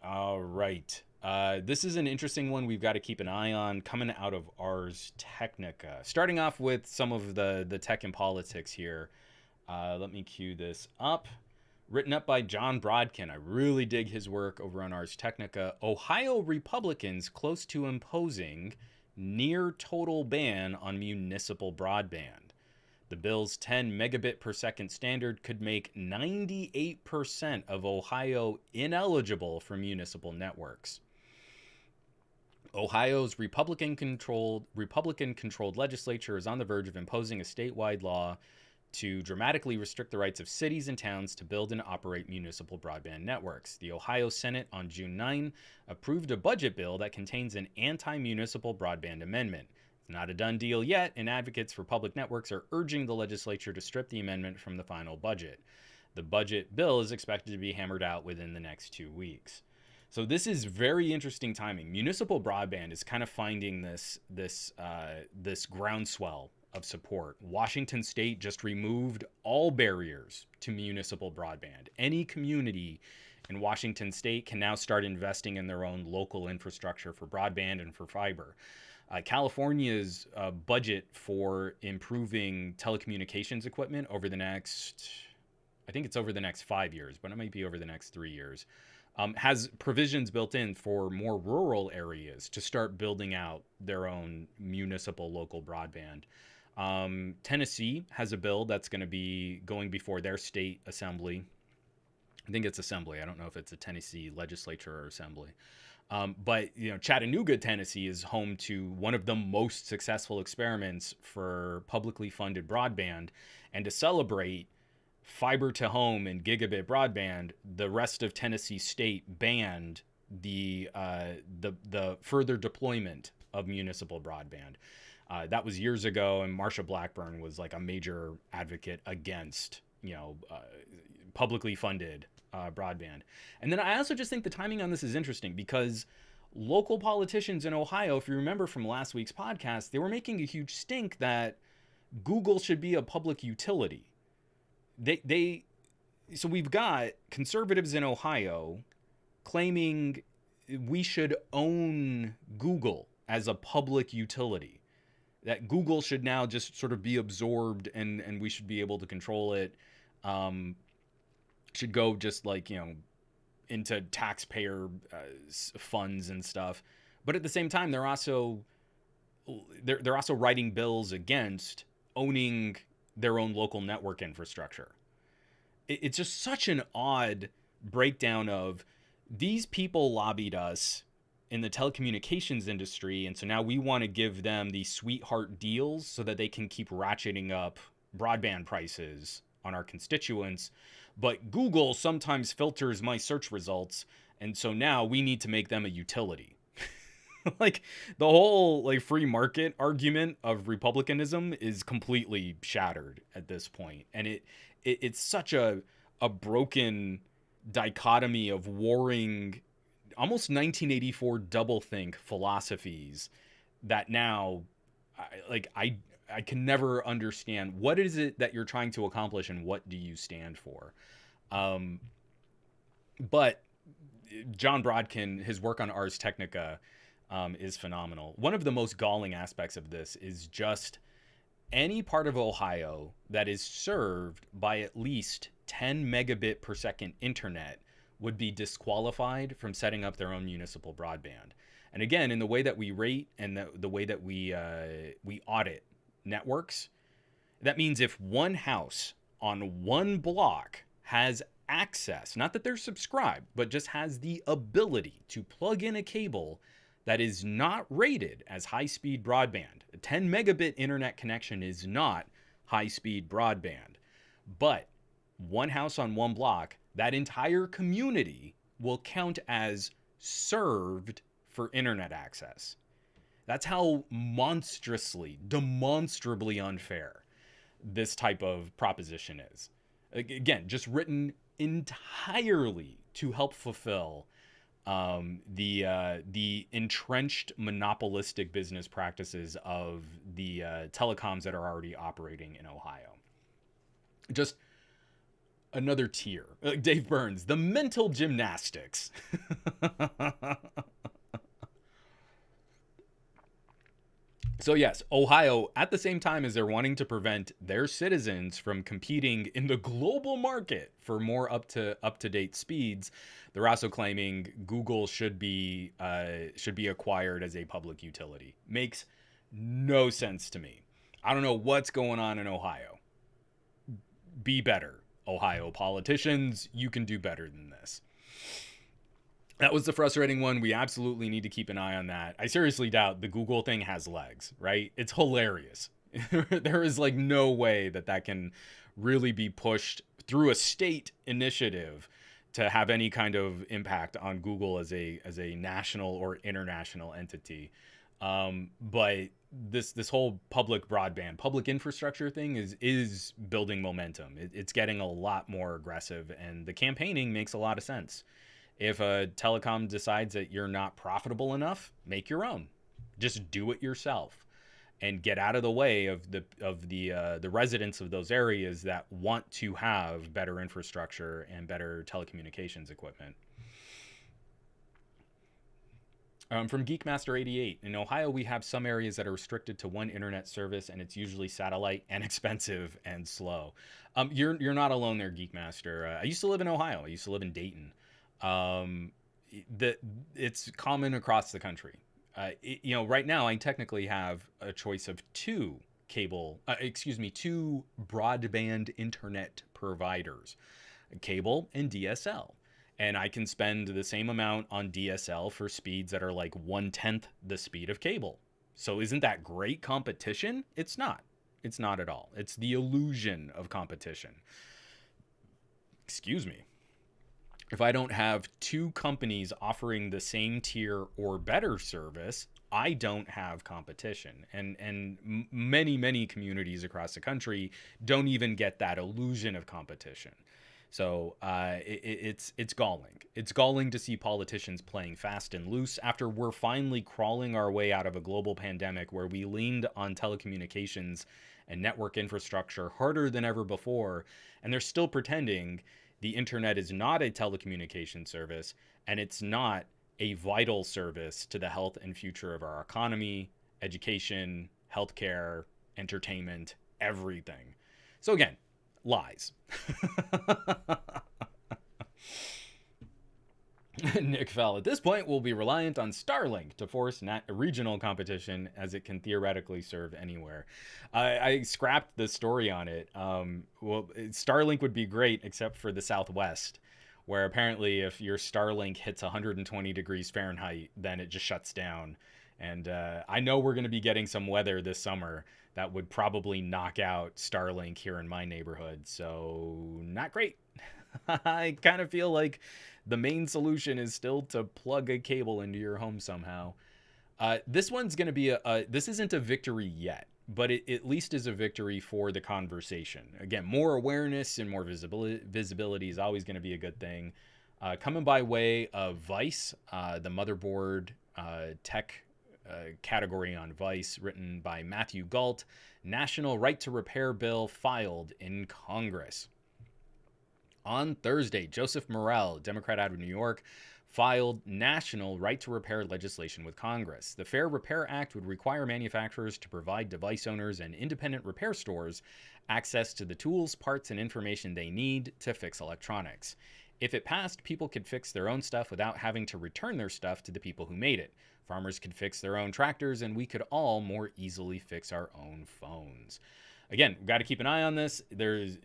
All right. This is an interesting one we've got to keep an eye on coming out of Ars Technica. Starting off with some of the tech and politics here. Let me cue this up. Written up by John Brodkin. I really dig his work over on Ars Technica. Ohio Republicans close to imposing near total ban on municipal broadband. The bill's 10 megabit per second standard could make 98% of Ohio ineligible for municipal networks. Ohio's Republican-controlled legislature is on the verge of imposing a statewide law to dramatically restrict the rights of cities and towns to build and operate municipal broadband networks. The Ohio Senate on June 9 approved a budget bill that contains an anti-municipal broadband amendment. It's not a done deal yet, and advocates for public networks are urging the legislature to strip the amendment from the final budget. The budget bill is expected to be hammered out within the next 2 weeks. So this is very interesting timing. Municipal broadband is kind of finding this groundswell of support. Washington State just removed all barriers to municipal broadband. Any community in Washington State can now start investing in their own local infrastructure for broadband and for fiber. California's budget for improving telecommunications equipment over the next, I think it's over the next 5 years, but it might be over the next 3 years, has provisions built in for more rural areas to start building out their own municipal local broadband. Tennessee has a bill that's going to be going before their state assembly. I think it's assembly. I don't know if it's a Tennessee legislature or assembly. But Chattanooga, Tennessee is home to one of the most successful experiments for publicly funded broadband. And to celebrate fiber to home and gigabit broadband, the rest of Tennessee state banned the further deployment of municipal broadband. That was years ago, and Marsha Blackburn was like a major advocate against, publicly funded broadband. And then I also just think the timing on this is interesting because local politicians in Ohio, if you remember from last week's podcast, they were making a huge stink that Google should be a public utility. So we've got conservatives in Ohio claiming we should own Google as a public utility. That Google should now just sort of be absorbed and we should be able to control it. Should go just into taxpayer funds and stuff. But at the same time, they're also writing bills against owning their own local network infrastructure. It's just such an odd breakdown of these people lobbied us in the telecommunications industry, and so now we want to give them these sweetheart deals so that they can keep ratcheting up broadband prices on our constituents. But Google sometimes filters my search results, and so now we need to make them a utility. Like the whole free market argument of republicanism is completely shattered at this point, and it's such a broken dichotomy of warring, almost 1984 doublethink philosophies that now I can never understand what is it that you're trying to accomplish and what do you stand for. But John Brodkin, his work on Ars Technica is phenomenal. One of the most galling aspects of this is just any part of Ohio that is served by at least 10 megabit per second internet would be disqualified from setting up their own municipal broadband. And again, in the way that we rate and the way that we audit networks, that means if one house on one block has access, not that they're subscribed, but just has the ability to plug in a cable that is not rated as high-speed broadband. A 10 megabit internet connection is not high-speed broadband. But one house on one block, that entire community will count as served for internet access. That's how demonstrably unfair this type of proposition is. Again, just written entirely to help fulfill The entrenched monopolistic business practices of the telecoms that are already operating in Ohio. Just another tier. Dave Burns, the mental gymnastics. So yes, Ohio, at the same time as they're wanting to prevent their citizens from competing in the global market for more up to date speeds, they're also claiming Google should be acquired as a public utility. Makes no sense to me. I don't know what's going on in Ohio. Be better, Ohio politicians. You can do better than this. That was the frustrating one. We absolutely need to keep an eye on that. I seriously doubt the Google thing has legs, right? It's hilarious. There is like no way that that can really be pushed through a state initiative to have any kind of impact on Google as a national or international entity. But this whole public broadband, public infrastructure thing is building momentum. It's getting a lot more aggressive, and the campaigning makes a lot of sense. If a telecom decides that you're not profitable enough, make your own. Just do it yourself and get out of the way of the residents of those areas that want to have better infrastructure and better telecommunications equipment. From Geekmaster88, in Ohio, we have some areas that are restricted to one internet service, and it's usually satellite and expensive and slow. You're not alone there, Geekmaster. I used to live in Ohio. I used to live in Dayton. Um, it's common across the country. Right now I technically have a choice of two broadband internet providers, cable and DSL. And I can spend the same amount on DSL for speeds that are like 1/10 the speed of cable. So isn't that great competition? It's not. It's not at all. It's the illusion of competition. Excuse me. If I don't have two companies offering the same tier or better service, I don't have competition. And many communities across the country don't even get that illusion of competition. So it's galling. It's galling to see politicians playing fast and loose after we're finally crawling our way out of a global pandemic where we leaned on telecommunications and network infrastructure harder than ever before, and they're still pretending the internet is not a telecommunication service and it's not a vital service to the health and future of our economy, education, healthcare, entertainment, everything. So again, lies. Nick Fell. At this point, we'll be reliant on Starlink to force regional competition as it can theoretically serve anywhere. I scrapped the story on it. Starlink would be great except for the Southwest, where apparently if your Starlink hits 120 degrees Fahrenheit, then it just shuts down. And I know we're going to be getting some weather this summer that would probably knock out Starlink here in my neighborhood. So not great. I kind of feel like the main solution is still to plug a cable into your home somehow. This one's going to be this isn't a victory yet, but it at least is a victory for the conversation. Again, more awareness and more visibility is always going to be a good thing. Coming by way of Vice, the motherboard tech category on Vice, written by Matthew Galt. National Right to Repair bill filed in Congress. On Thursday, Joseph Morell, Democrat out of New York, filed national right to repair legislation with Congress. The Fair Repair Act would require manufacturers to provide device owners and independent repair stores access to the tools, parts, and information they need to fix electronics. If it passed, people could fix their own stuff without having to return their stuff to the people who made it. Farmers could fix their own tractors, and we could all more easily fix our own phones. Again, we've got to keep an eye on this. There's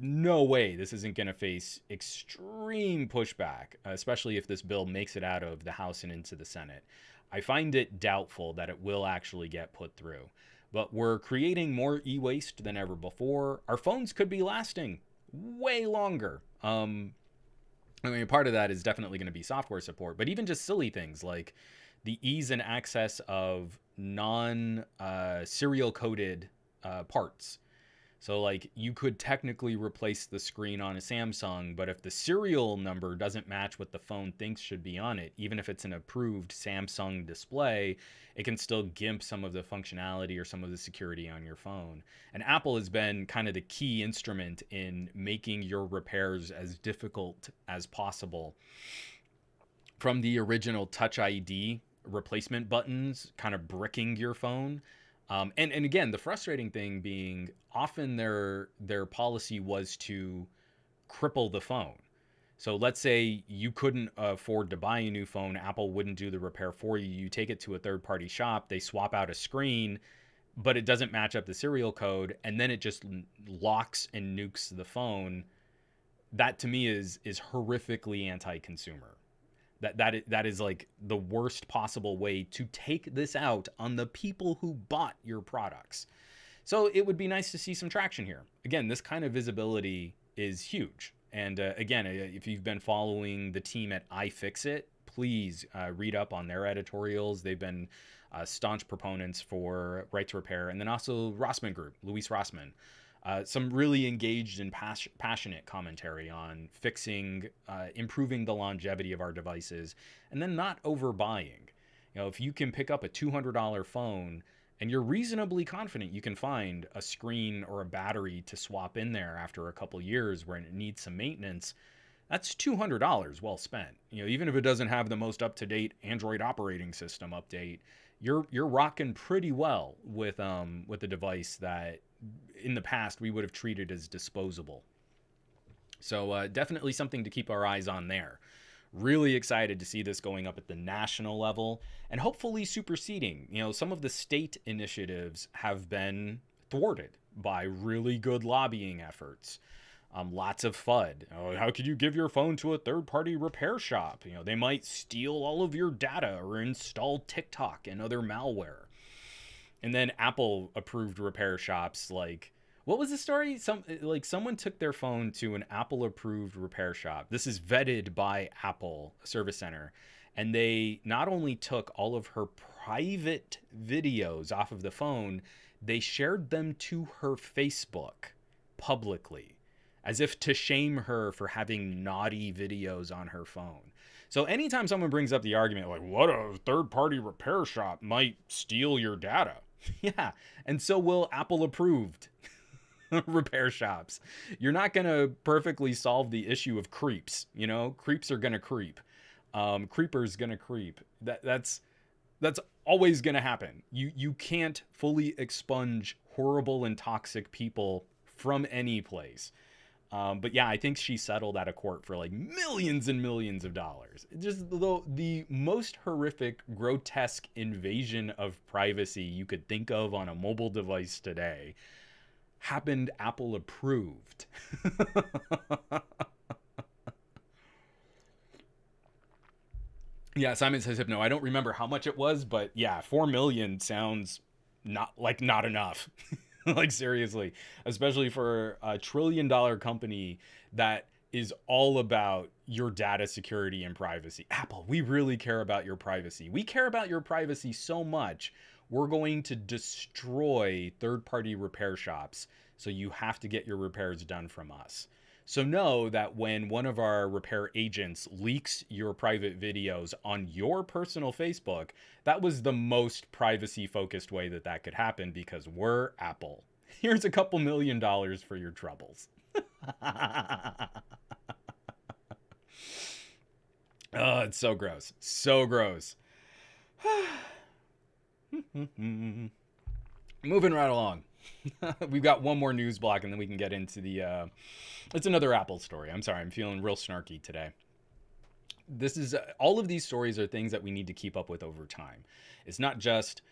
no way this isn't going to face extreme pushback, especially if this bill makes it out of the House and into the Senate. I find it doubtful that it will actually get put through. But we're creating more e-waste than ever before. Our phones could be lasting way longer. Part of that is definitely going to be software support, but even just silly things like the ease and access of non-serial coded parts. So like you could technically replace the screen on a Samsung, but if the serial number doesn't match what the phone thinks should be on it, even if it's an approved Samsung display, it can still gimp some of the functionality or some of the security on your phone. And Apple has been kind of the key instrument in making your repairs as difficult as possible. From the original Touch ID replacement buttons kind of bricking your phone. And again, the frustrating thing being often their policy was to cripple the phone. So let's say you couldn't afford to buy a new phone, Apple wouldn't do the repair for you. You take it to a third-party shop, they swap out a screen, but it doesn't match up the serial code, and then it just locks and nukes the phone. That to me is horrifically anti-consumer. That is like the worst possible way to take this out on the people who bought your products. So it would be nice to see some traction here. Again, this kind of visibility is huge. And again, if you've been following the team at iFixit, please read up on their editorials. They've been staunch proponents for right to repair. And then also Rossmann Group, Luis Rossmann. Some really engaged and passionate commentary on fixing, improving the longevity of our devices, and then not overbuying. You know, if you can pick up a $200 phone and you're reasonably confident you can find a screen or a battery to swap in there after a couple years where it needs some maintenance, that's $200 well spent. You know, even if it doesn't have the most up-to-date Android operating system update, you're rocking pretty well with a device that in the past we would have treated as disposable. So definitely something to keep our eyes on there. Really excited to see this going up at the national level and hopefully superseding. You know, some of the state initiatives have been thwarted by really good lobbying efforts. Lots of FUD. Oh, how could you give your phone to a third-party repair shop? You know, they might steal all of your data or install TikTok and other malware. And then Apple approved repair shops like, what was the story? Someone took their phone to an Apple approved repair shop. This is vetted by Apple Service Center. And they not only took all of her private videos off of the phone, they shared them to her Facebook publicly, as if to shame her for having naughty videos on her phone. So anytime someone brings up the argument like, what a third-party repair shop might steal your data. Yeah, and so will Apple approved repair shops. You're not going to perfectly solve the issue of creeps. You know, creeps are going to creep. Creepers going to creep. That's always going to happen. You can't fully expunge horrible and toxic people from any place. But yeah, I think she settled out of court for like millions and millions of dollars. Just the most horrific, grotesque invasion of privacy you could think of on a mobile device today happened Apple approved. Yeah, Simon says no. I don't remember how much it was, but yeah, 4 million sounds not enough. Like seriously, especially for a $1 trillion company that is all about your data security and privacy. Apple, we really care about your privacy. We care about your privacy so much, we're going to destroy third-party repair shops, so you have to get your repairs done from us. So know that when one of our repair agents leaks your private videos on your personal Facebook, that was the most privacy-focused way that could happen because we're Apple. Here's a couple $1 million for your troubles. Oh, it's so gross. So gross. Moving right along. We've got one more news block and then we can get into the it's another Apple story. I'm sorry, I'm feeling real snarky today. This is all of these stories are things that we need to keep up with over time. It's not just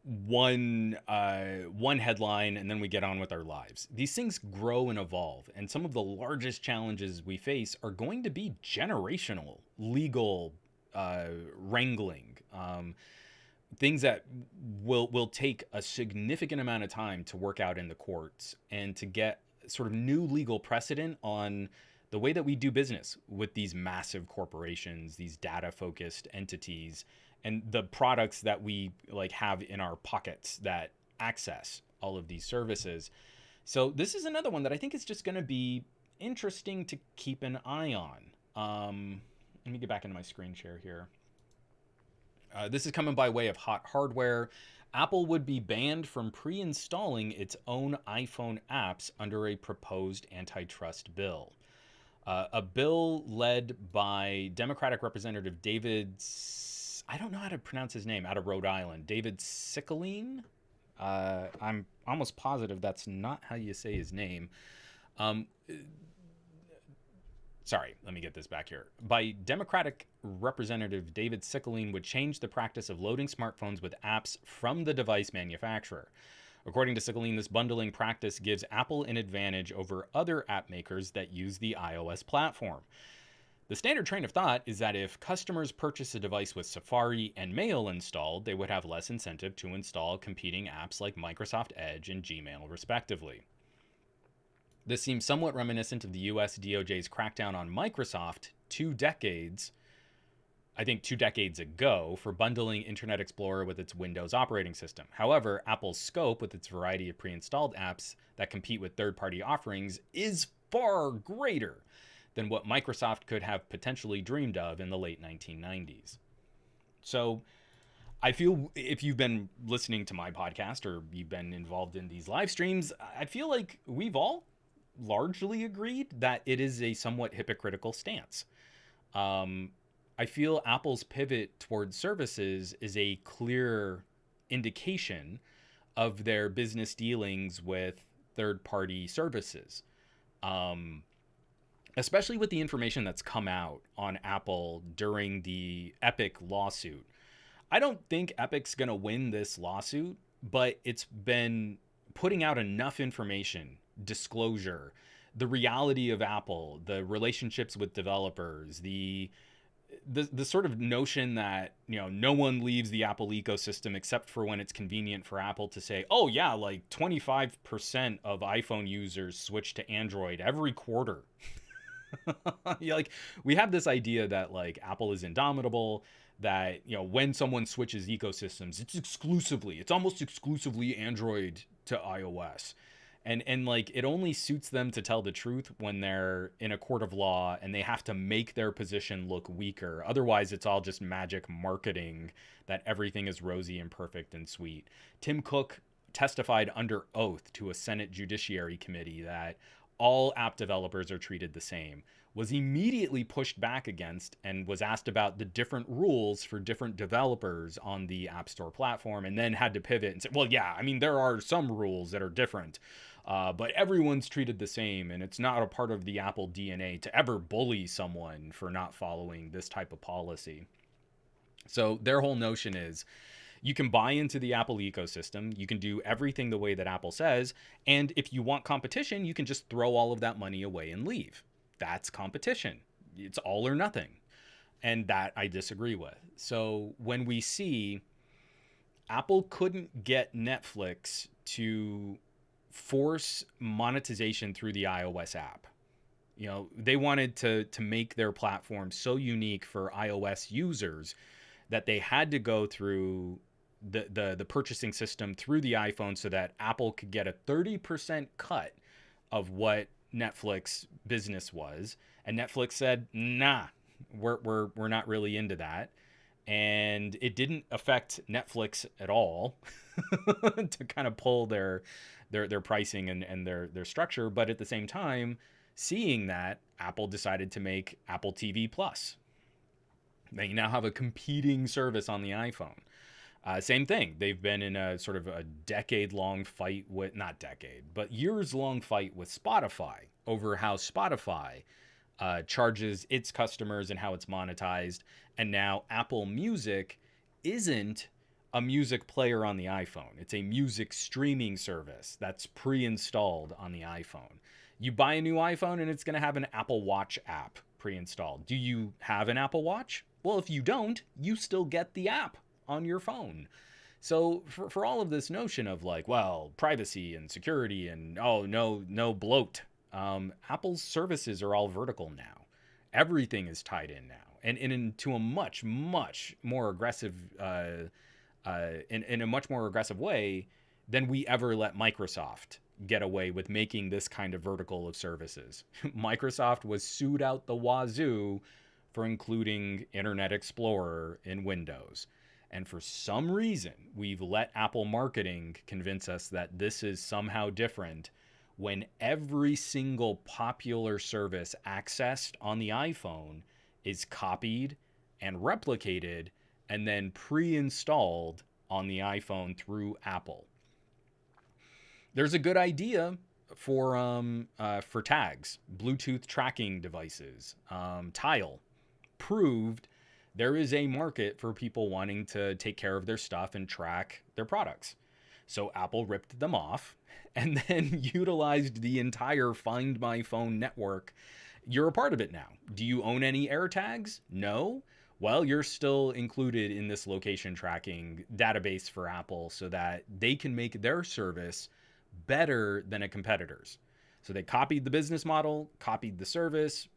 one headline and then we get on with our lives. These things grow and evolve, and some of the largest challenges we face are going to be generational legal wrangling. Things that will take a significant amount of time to work out in the courts and to get sort of new legal precedent on the way that we do business with these massive corporations, these data-focused entities, and the products that we like have in our pockets that access all of these services. So this is another one that I think is just going to be interesting to keep an eye on. Let me get back into my screen share here. This is coming by way of hot hardware. Apple would be banned from pre-installing its own iPhone apps under a proposed antitrust bill. A bill led by Democratic Representative David, I don't know how to pronounce his name, out of Rhode Island, David Cicilline. I'm almost positive that's not how you say his name. Um, Sorry, let me get this back here. By Democratic Representative David Cicilline would change the practice of loading smartphones with apps from the device manufacturer. According to Cicilline, this bundling practice gives Apple an advantage over other app makers that use the iOS platform. The standard train of thought is that if customers purchase a device with Safari and Mail installed, they would have less incentive to install competing apps like Microsoft Edge and Gmail, respectively. This seems somewhat reminiscent of the US DOJ's crackdown on Microsoft 2 decades ago for bundling Internet Explorer with its Windows operating system. However, Apple's scope with its variety of pre-installed apps that compete with third-party offerings is far greater than what Microsoft could have potentially dreamed of in the late 1990s. So I feel if you've been listening to my podcast or you've been involved in these live streams, I feel like we've all largely agreed that it is a somewhat hypocritical stance. I feel Apple's pivot towards services is a clear indication of their business dealings with third-party services, especially with the information that's come out on Apple during the Epic lawsuit. I don't think Epic's going to win this lawsuit, but it's been putting out enough information, disclosure, the reality of Apple, the relationships with developers, the sort of notion that, you know, no one leaves the Apple ecosystem except for when it's convenient for Apple to say, oh yeah, like 25% of iPhone users switch to Android every quarter. Yeah, like we have this idea that like Apple is indomitable, that, you know, when someone switches ecosystems, it's almost exclusively Android to iOS. And like it only suits them to tell the truth when they're in a court of law and they have to make their position look weaker. Otherwise, it's all just magic marketing that everything is rosy and perfect and sweet. Tim Cook testified under oath to a Senate Judiciary Committee that all app developers are treated the same, was immediately pushed back against and was asked about the different rules for different developers on the App Store platform, and then had to pivot and say, well, yeah, I mean, there are some rules that are different, but everyone's treated the same, and it's not a part of the Apple DNA to ever bully someone for not following this type of policy. So their whole notion is you can buy into the Apple ecosystem, you can do everything the way that Apple says, and if you want competition, you can just throw all of that money away and leave. That's competition. It's all or nothing. And that I disagree with. So when we see Apple couldn't get Netflix to force monetization through the iOS app. You know, they wanted to make their platform so unique for iOS users that they had to go through the purchasing system through the iPhone so that Apple could get a 30% cut of what Netflix business was. And Netflix said, nah, we're not really into that. And it didn't affect Netflix at all to kind of pull their pricing and their structure. But at the same time, seeing that, Apple decided to make Apple TV Plus. They now have a competing service on the iPhone. Same thing. They've been in a sort of a decade-long fight with, not decade, but years-long fight with Spotify over how Spotify charges its customers and how it's monetized. And now Apple Music isn't a music player on the iPhone. It's a music streaming service that's pre-installed on the iPhone. You buy a new iPhone and it's going to have an Apple Watch app pre-installed. Do you have an Apple Watch? Well, if you don't, you still get the app on your phone. So for all of this notion of like, well, privacy and security and, oh, no bloat, Apple's services are all vertical now. Everything is tied in now, and into a much more aggressive, in a much more aggressive way than we ever let Microsoft get away with making this kind of vertical of services. Microsoft was sued out the wazoo for including Internet Explorer in Windows. And for some reason, we've let Apple marketing convince us that this is somehow different when every single popular service accessed on the iPhone is copied and replicated and then pre-installed on the iPhone through Apple. There's a good idea for tags, Bluetooth tracking devices, Tile. Proved there is a market for people wanting to take care of their stuff and track their products. So Apple ripped them off and then utilized the entire Find My Phone network. You're a part of it now. Do you own any AirTags? No. Well, you're still included in this location tracking database for Apple so that they can make their service better than a competitor's. So they copied the business model, copied the service,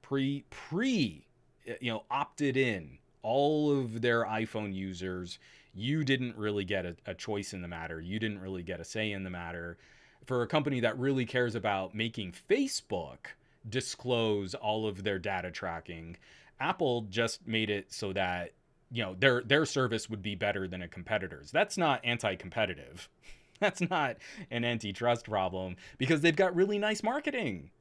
opted in all of their iPhone users. You didn't really get a choice in the matter. You didn't really get a say in the matter. For a company that really cares about making Facebook disclose all of their data tracking, Apple just made it so that their service would be better than a competitor's. That's not anti-competitive. That's not an antitrust problem because they've got really nice marketing.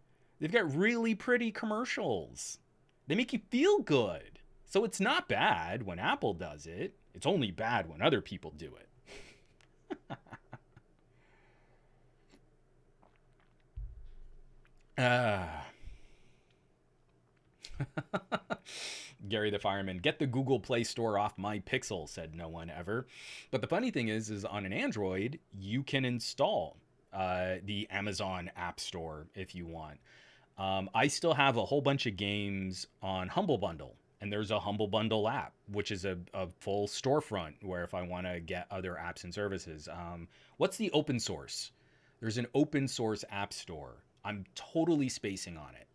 They've got really pretty commercials. They make you feel good. So it's not bad when Apple does it. It's only bad when other people do it. Gary the Fireman, get the Google Play Store off my Pixel, said no one ever. But the funny thing is on an Android, you can install the Amazon App Store if you want. I still have a whole bunch of games on Humble Bundle. And there's a Humble Bundle app, which is a full storefront where if I want to get other apps and services. What's the open source? There's an open source app store. I'm totally spacing on it.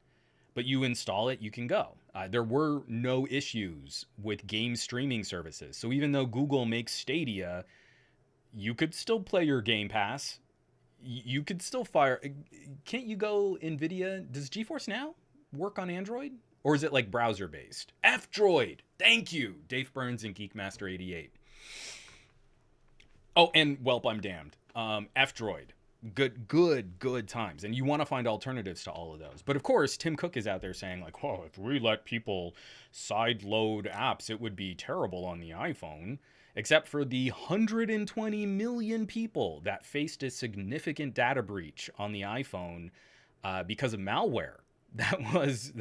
But you install it, you can go. There were no issues with game streaming services. So even though Google makes Stadia, you could still play your Game Pass. You could still fire. Can't you go NVIDIA? Does Geforce Now work on Android? Or is it like browser based? F-Droid. Thank you, Dave Burns and Geekmaster88. Oh, and Welp, I'm damned. F-Droid. Good times. And you want to find alternatives to all of those. But of course, Tim Cook is out there saying like, oh, if we let people side load apps, it would be terrible on the iPhone. Except for the 120 million people that faced a significant data breach on the iPhone because of malware that was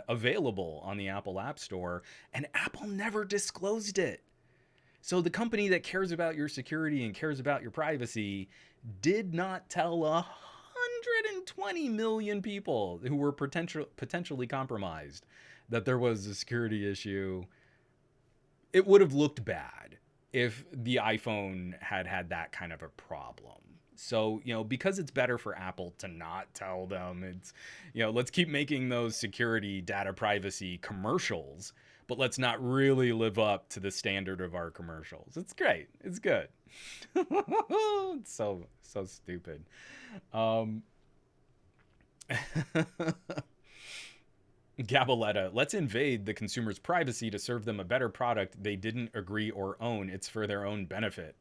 available on the Apple App Store, and Apple never disclosed it. So the company that cares about your security and cares about your privacy did not tell 120 million people who were potentially compromised that there was a security issue. It would have looked bad if the iPhone had that kind of a problem. So, because it's better for Apple to not tell them, it's, let's keep making those security data privacy commercials, but let's not really live up to the standard of our commercials. It's great. It's good. It's so stupid. Gabaletta, let's invade the consumer's privacy to serve them a better product they didn't agree or own. It's for their own benefit.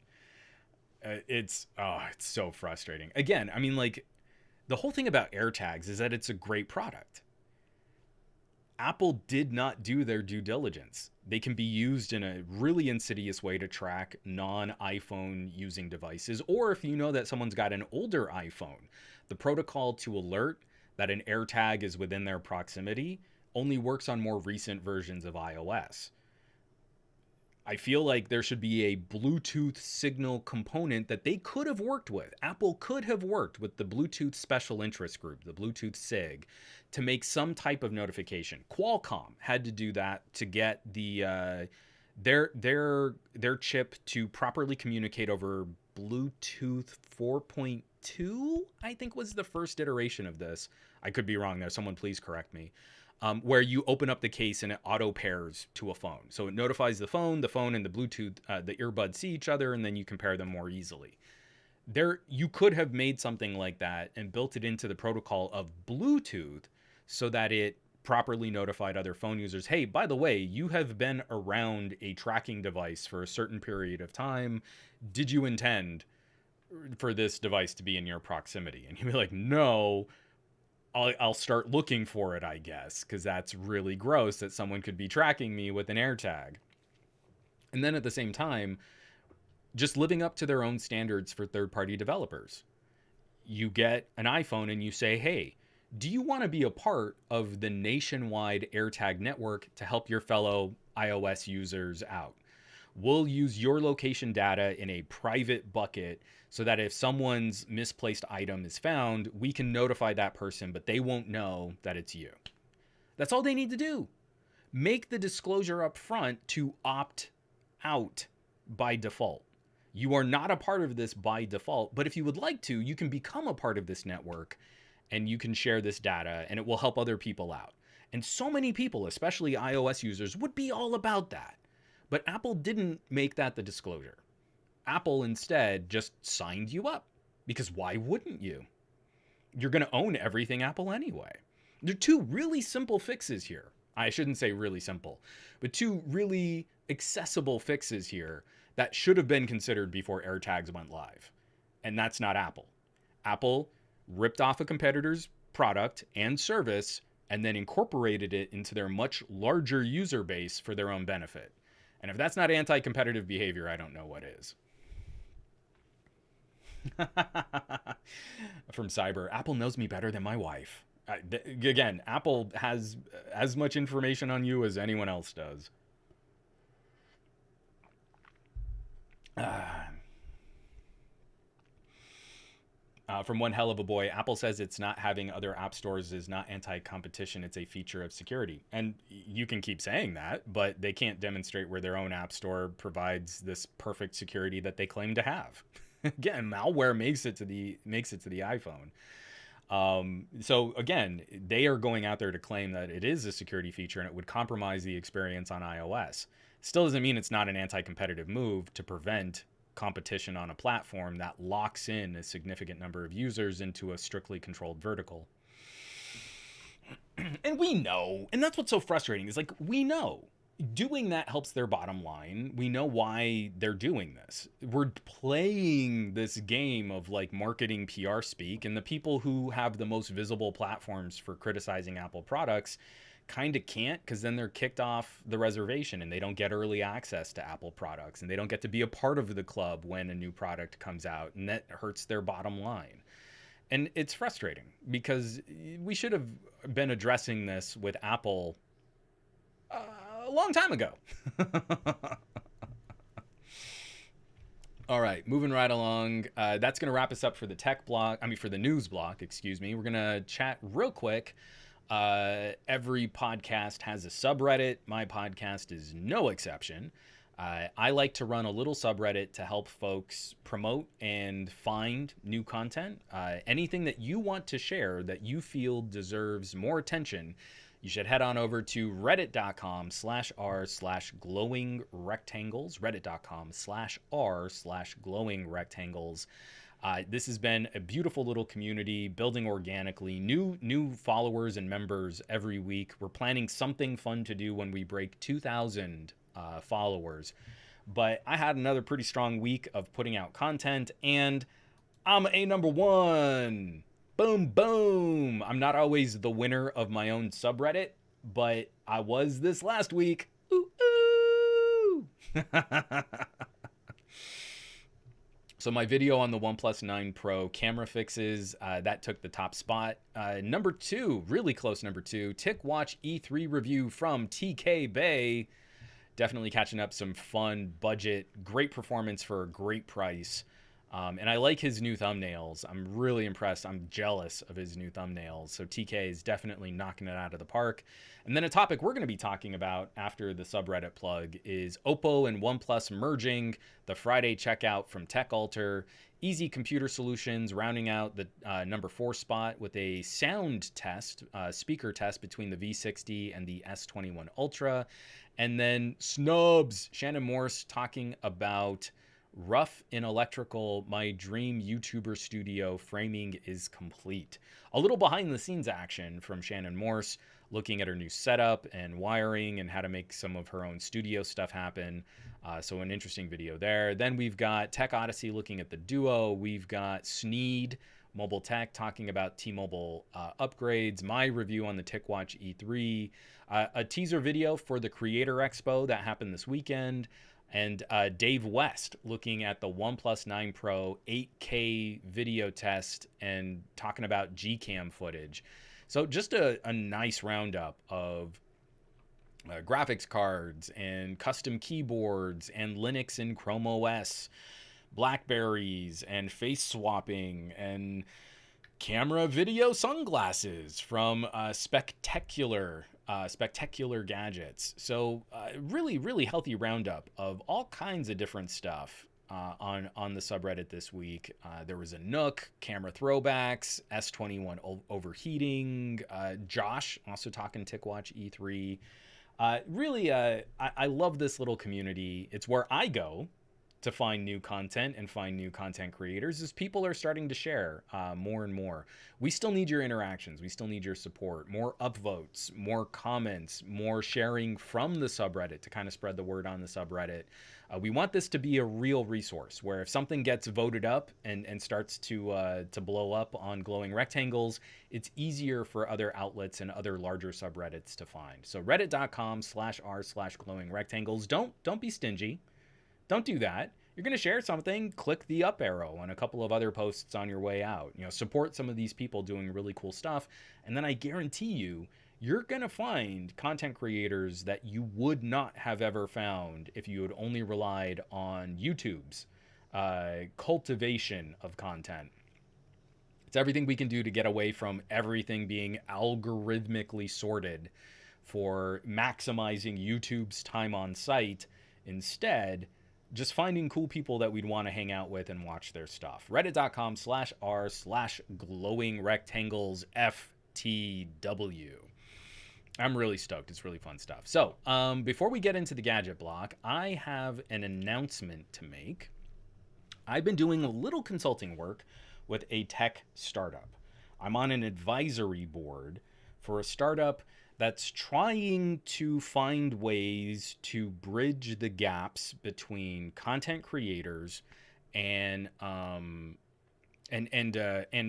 It's so frustrating. Again, I mean, like, the whole thing about AirTags is that it's a great product. Apple did not do their due diligence. They can be used in a really insidious way to track non-iPhone using devices, or if you know that someone's got an older iPhone, the protocol to alert that an AirTag is within their proximity only works on more recent versions of iOS. I feel like there should be a Bluetooth signal component that they could have worked with. Apple could have worked with the Bluetooth Special Interest Group, the Bluetooth SIG, to make some type of notification. Qualcomm had to do that to get the their chip to properly communicate over Bluetooth 4.2, I think was the first iteration of this. I could be wrong there. Someone please correct me. Where you open up the case and it auto pairs to a phone. So it notifies the phone and the Bluetooth, the earbuds see each other, and then you compare them more easily. You could have made something like that and built it into the protocol of Bluetooth so that it properly notified other phone users, hey, by the way, you have been around a tracking device for a certain period of time. Did you intend for this device to be in your proximity? And you'd be like, no, I'll start looking for it, I guess, because that's really gross that someone could be tracking me with an AirTag. And then at the same time, just living up to their own standards for third-party developers. You get an iPhone and you say, hey, do you want to be a part of the nationwide AirTag network to help your fellow iOS users out? We'll use your location data in a private bucket so that if someone's misplaced item is found, we can notify that person, but they won't know that it's you. That's all they need to do. Make the disclosure up front to opt out by default. You are not a part of this by default, but if you would like to, you can become a part of this network and you can share this data and it will help other people out. And so many people, especially iOS users, would be all about that. But Apple didn't make that the disclosure. Apple instead just signed you up, because why wouldn't you? You're going to own everything Apple anyway. There are two really simple fixes here. I shouldn't say really simple, but two really accessible fixes here that should have been considered before AirTags went live. And that's not Apple. Apple ripped off a competitor's product and service and then incorporated it into their much larger user base for their own benefit. And if that's not anti-competitive behavior, I don't know what is. From Cyber, Apple knows me better than my wife. Again, Apple has as much information on you as anyone else does. From One Hell of a Boy, Apple says it's not having other app stores is not anti-competition. It's a feature of security. And you can keep saying that, but they can't demonstrate where their own app store provides this perfect security that they claim to have. Again, malware makes it to the iPhone. So again, they are going out there to claim that it is a security feature and it would compromise the experience on iOS. Still doesn't mean it's not an anti-competitive move to prevent competition on a platform that locks in a significant number of users into a strictly controlled vertical. And we know, and that's what's so frustrating, is like, we know doing that helps their bottom line. We know why they're doing this. We're playing this game of like marketing PR speak, and the people who have the most visible platforms for criticizing Apple products kind of can't, because then they're kicked off the reservation and they don't get early access to Apple products and they don't get to be a part of the club when a new product comes out, and that hurts their bottom line. And it's frustrating because we should have been addressing this with Apple a long time ago. All right, moving right along. That's going to wrap us up for the for the news block, excuse me. We're going to chat real quick. Every podcast has a subreddit. My podcast is no exception. I like to run a little subreddit to help folks promote and find new content. Anything that you want to share that you feel deserves more attention, you should head on over to reddit.com/r/glowing rectangles, reddit.com/r/glowing rectangles. This has been a beautiful little community building organically, new followers and members every week. We're planning something fun to do when we break 2,000 followers. But I had another pretty strong week of putting out content, and I'm a number one. Boom, boom. I'm not always the winner of my own subreddit, but I was this last week. Ooh, ooh. So my video on the OnePlus 9 Pro camera fixes, that took the top spot. Number two, really close number two, Ticwatch E3 review from TK Bay. Definitely catching up some fun budget, great performance for a great price. And I like his new thumbnails. I'm really impressed. I'm jealous of his new thumbnails. So TK is definitely knocking it out of the park. And then a topic we're going to be talking about after the subreddit plug is Oppo and OnePlus merging, the Friday checkout from TechAltar, Easy Computer Solutions rounding out the number 4 spot with a sound test, speaker test between the V60 and the S21 Ultra. And then Snubs, Shannon Morse talking about Rough in Electrical, my dream YouTuber studio framing is complete. A little behind the scenes action from Shannon Morse, looking at her new setup and wiring and how to make some of her own studio stuff happen. So an interesting video there. Then we've got Tech Odyssey looking at the Duo. We've got Sneed, Mobile Tech, talking about T-Mobile upgrades. My review on the Ticwatch E3. A teaser video for the Creator Expo that happened this weekend. And Dave West looking at the OnePlus 9 Pro 8K video test and talking about Gcam footage. So just a nice roundup of graphics cards and custom keyboards and Linux and Chrome OS, Blackberries and face swapping and camera video sunglasses from Spectacular Gadgets. So really healthy roundup of all kinds of different stuff on the subreddit this week. There was a Nook, camera throwbacks, S21 overheating, Josh also talking Ticwatch E3. I love this little community. It's where I go to find new content and find new content creators, as people are starting to share more and more. We still need your interactions. We still need your support. More upvotes, more comments, more sharing from the subreddit to kind of spread the word on the subreddit. We want this to be a real resource where if something gets voted up and starts to blow up on glowing rectangles, it's easier for other outlets and other larger subreddits to find. So reddit.com/r/glowing rectangles. Don't be stingy. Don't do that. You're going to share something, click the up arrow on a couple of other posts on your way out. Support some of these people doing really cool stuff. And then I guarantee you're going to find content creators that you would not have ever found if you had only relied on YouTube's cultivation of content. It's everything we can do to get away from everything being algorithmically sorted for maximizing YouTube's time on site. Instead, just finding cool people that we'd want to hang out with and watch their stuff. Reddit.com/r/glowing rectangles FTW. I'm really stoked. It's really fun stuff. So before we get into the gadget block, I have an announcement to make. I've been doing a little consulting work with a tech startup. I'm on an advisory board for a startup that's trying to find ways to bridge the gaps between content creators and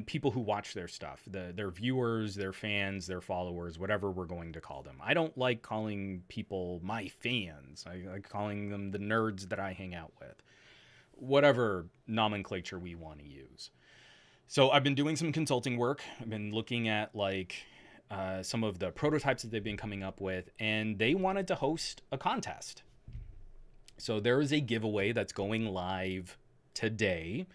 people who watch their stuff, their viewers, their fans, their followers, whatever we're going to call them. I don't like calling people my fans. I like calling them the nerds that I hang out with. Whatever nomenclature we want to use. So I've been doing some consulting work. I've been looking at some of the prototypes that they've been coming up with, and they wanted to host a contest. So there is a giveaway that's going live today.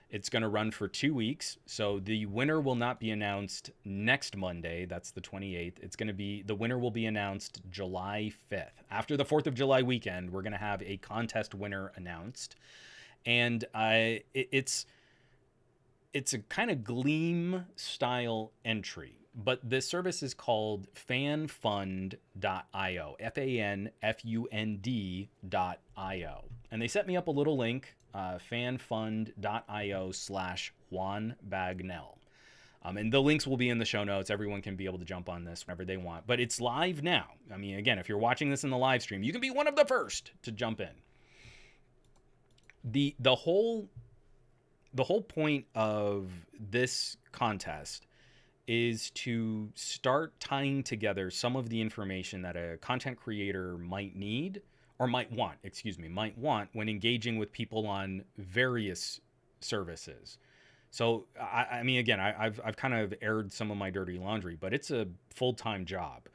It's going to run for 2 weeks. So the winner will not be announced next Monday. That's the 28th. The winner will be announced July 5th. After the 4th of July weekend, we're going to have a contest winner announced. And it's a kind of Gleam style entry. But this service is called fanfund.io, fanfund.io. And they set me up a little link, fanfund.io/Juan Bagnell. And the links will be in the show notes. Everyone can be able to jump on this whenever they want. But it's live now. I mean, again, if you're watching this in the live stream, you can be one of the first to jump in. The whole point of this contest is to start tying together some of the information that a content creator might want when engaging with people on various services. So, I mean, again, I've kind of aired some of my dirty laundry, but it's a full-time job.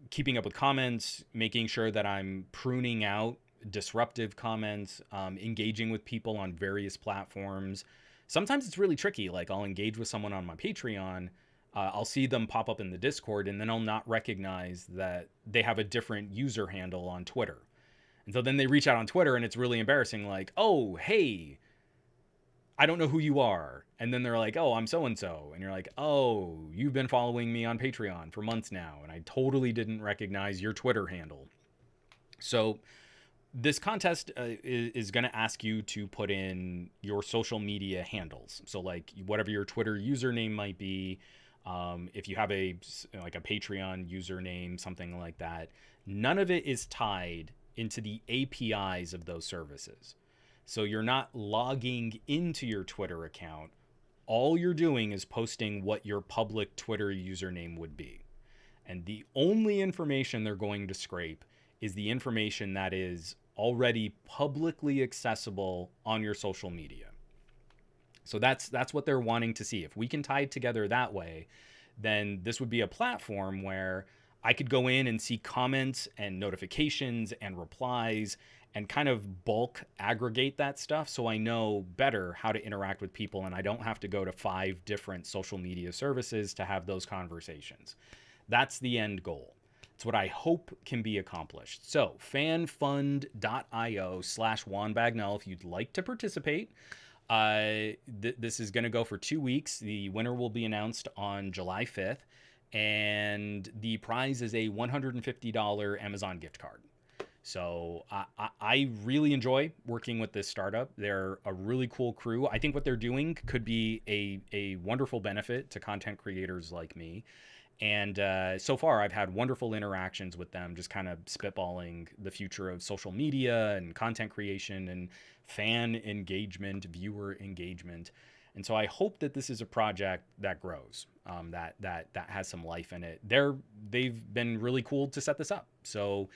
Keeping up with comments, making sure that I'm pruning out disruptive comments, engaging with people on various platforms. Sometimes it's really tricky. Like, I'll engage with someone on my Patreon. I'll see them pop up in the Discord, and then I'll not recognize that they have a different user handle on Twitter. And so then they reach out on Twitter, and it's really embarrassing. Like, oh, hey, I don't know who you are. And then they're like, oh, I'm so-and-so. And you're like, oh, you've been following me on Patreon for months now, and I totally didn't recognize your Twitter handle. So this contest is going to ask you to put in your social media handles. So like whatever your Twitter username might be, if you have a Patreon username, something like that, none of it is tied into the APIs of those services. So you're not logging into your Twitter account. All you're doing is posting what your public Twitter username would be. And the only information they're going to scrape is the information that is already publicly accessible on your social media. So that's what they're wanting to see. If we can tie it together that way, then this would be a platform where I could go in and see comments and notifications and replies and kind of bulk aggregate that stuff so I know better how to interact with people and I don't have to go to 5 different social media services to have those conversations. That's the end goal. It's what I hope can be accomplished. So fanfund.io/Juan Bagnell if you'd like to participate. This is going to go for 2 weeks. The winner will be announced on July 5th. And the prize is a $150 Amazon gift card. So I really enjoy working with this startup. They're a really cool crew. I think what they're doing could be a wonderful benefit to content creators like me. And so far, I've had wonderful interactions with them, just kind of spitballing the future of social media and content creation and fan engagement, viewer engagement. And so I hope that this is a project that grows, that has some life in it. They've been really cool to set this up. So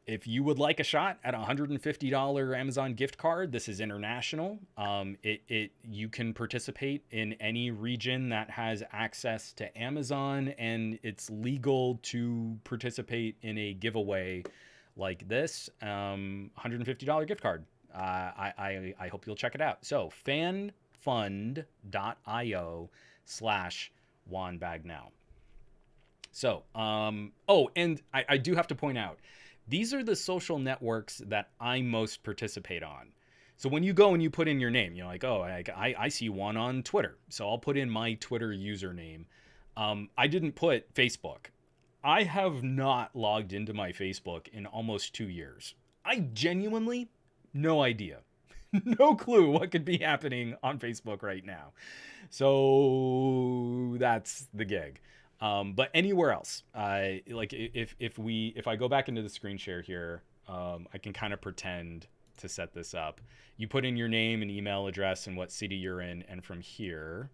if you would like a shot at a $150 Amazon gift card, this is international. You can participate in any region that has access to Amazon, and it's legal to participate in a giveaway like this. $150 gift card. I hope you'll check it out. So fanfund.io/Juan Bagnell. So, and I do have to point out, these are the social networks that I most participate on. So when you go and you put in your name, you're like, oh, I see one on Twitter. So I'll put in my Twitter username. I didn't put Facebook. I have not logged into my Facebook in almost 2 years. I genuinely, no idea. No clue what could be happening on Facebook right now. So that's the gig. But anywhere else, like if I go back into the screen share here, I can kind of pretend to set this up. You put in your name and email address and what city you're in, and from here,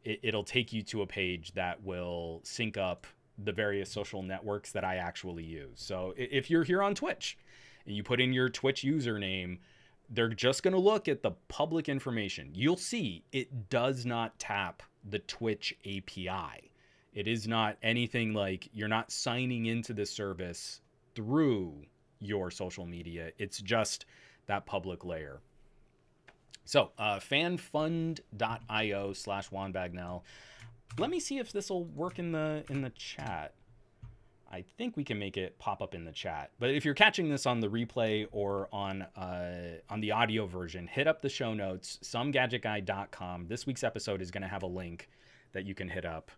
it'll take you to a page that will sync up the various social networks that I actually use. So if you're here on Twitch and you put in your Twitch username, they're just going to look at the public information. You'll see it does not tap the Twitch API. It is not anything like you're not signing into the service through your social media. It's just that public layer. So fanfund.io/Juan Bagnell. Let me see if this will work in the chat. I think we can make it pop up in the chat. But if you're catching this on the replay or on the audio version, hit up the show notes, SomeGadgetGuy.com. This week's episode is going to have a link that you can hit up,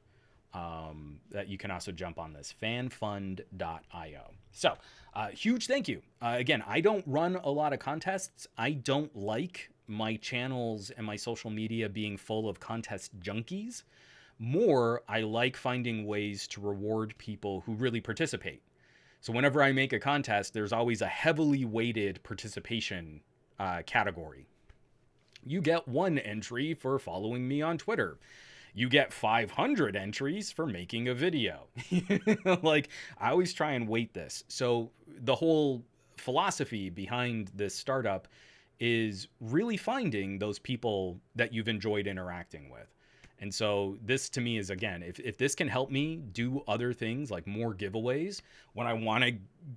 that you can also jump on this, fanfund.io. So, huge thank you. Again, I don't run a lot of contests. I don't like my channels and my social media being full of contest junkies. More, I like finding ways to reward people who really participate. So whenever I make a contest, there's always a heavily weighted participation category. You get 1 entry for following me on Twitter. You get 500 entries for making a video. Like, I always try and weight this. So the whole philosophy behind this startup is really finding those people that you've enjoyed interacting with. And so this to me is, again, if this can help me do other things like more giveaways, when I want to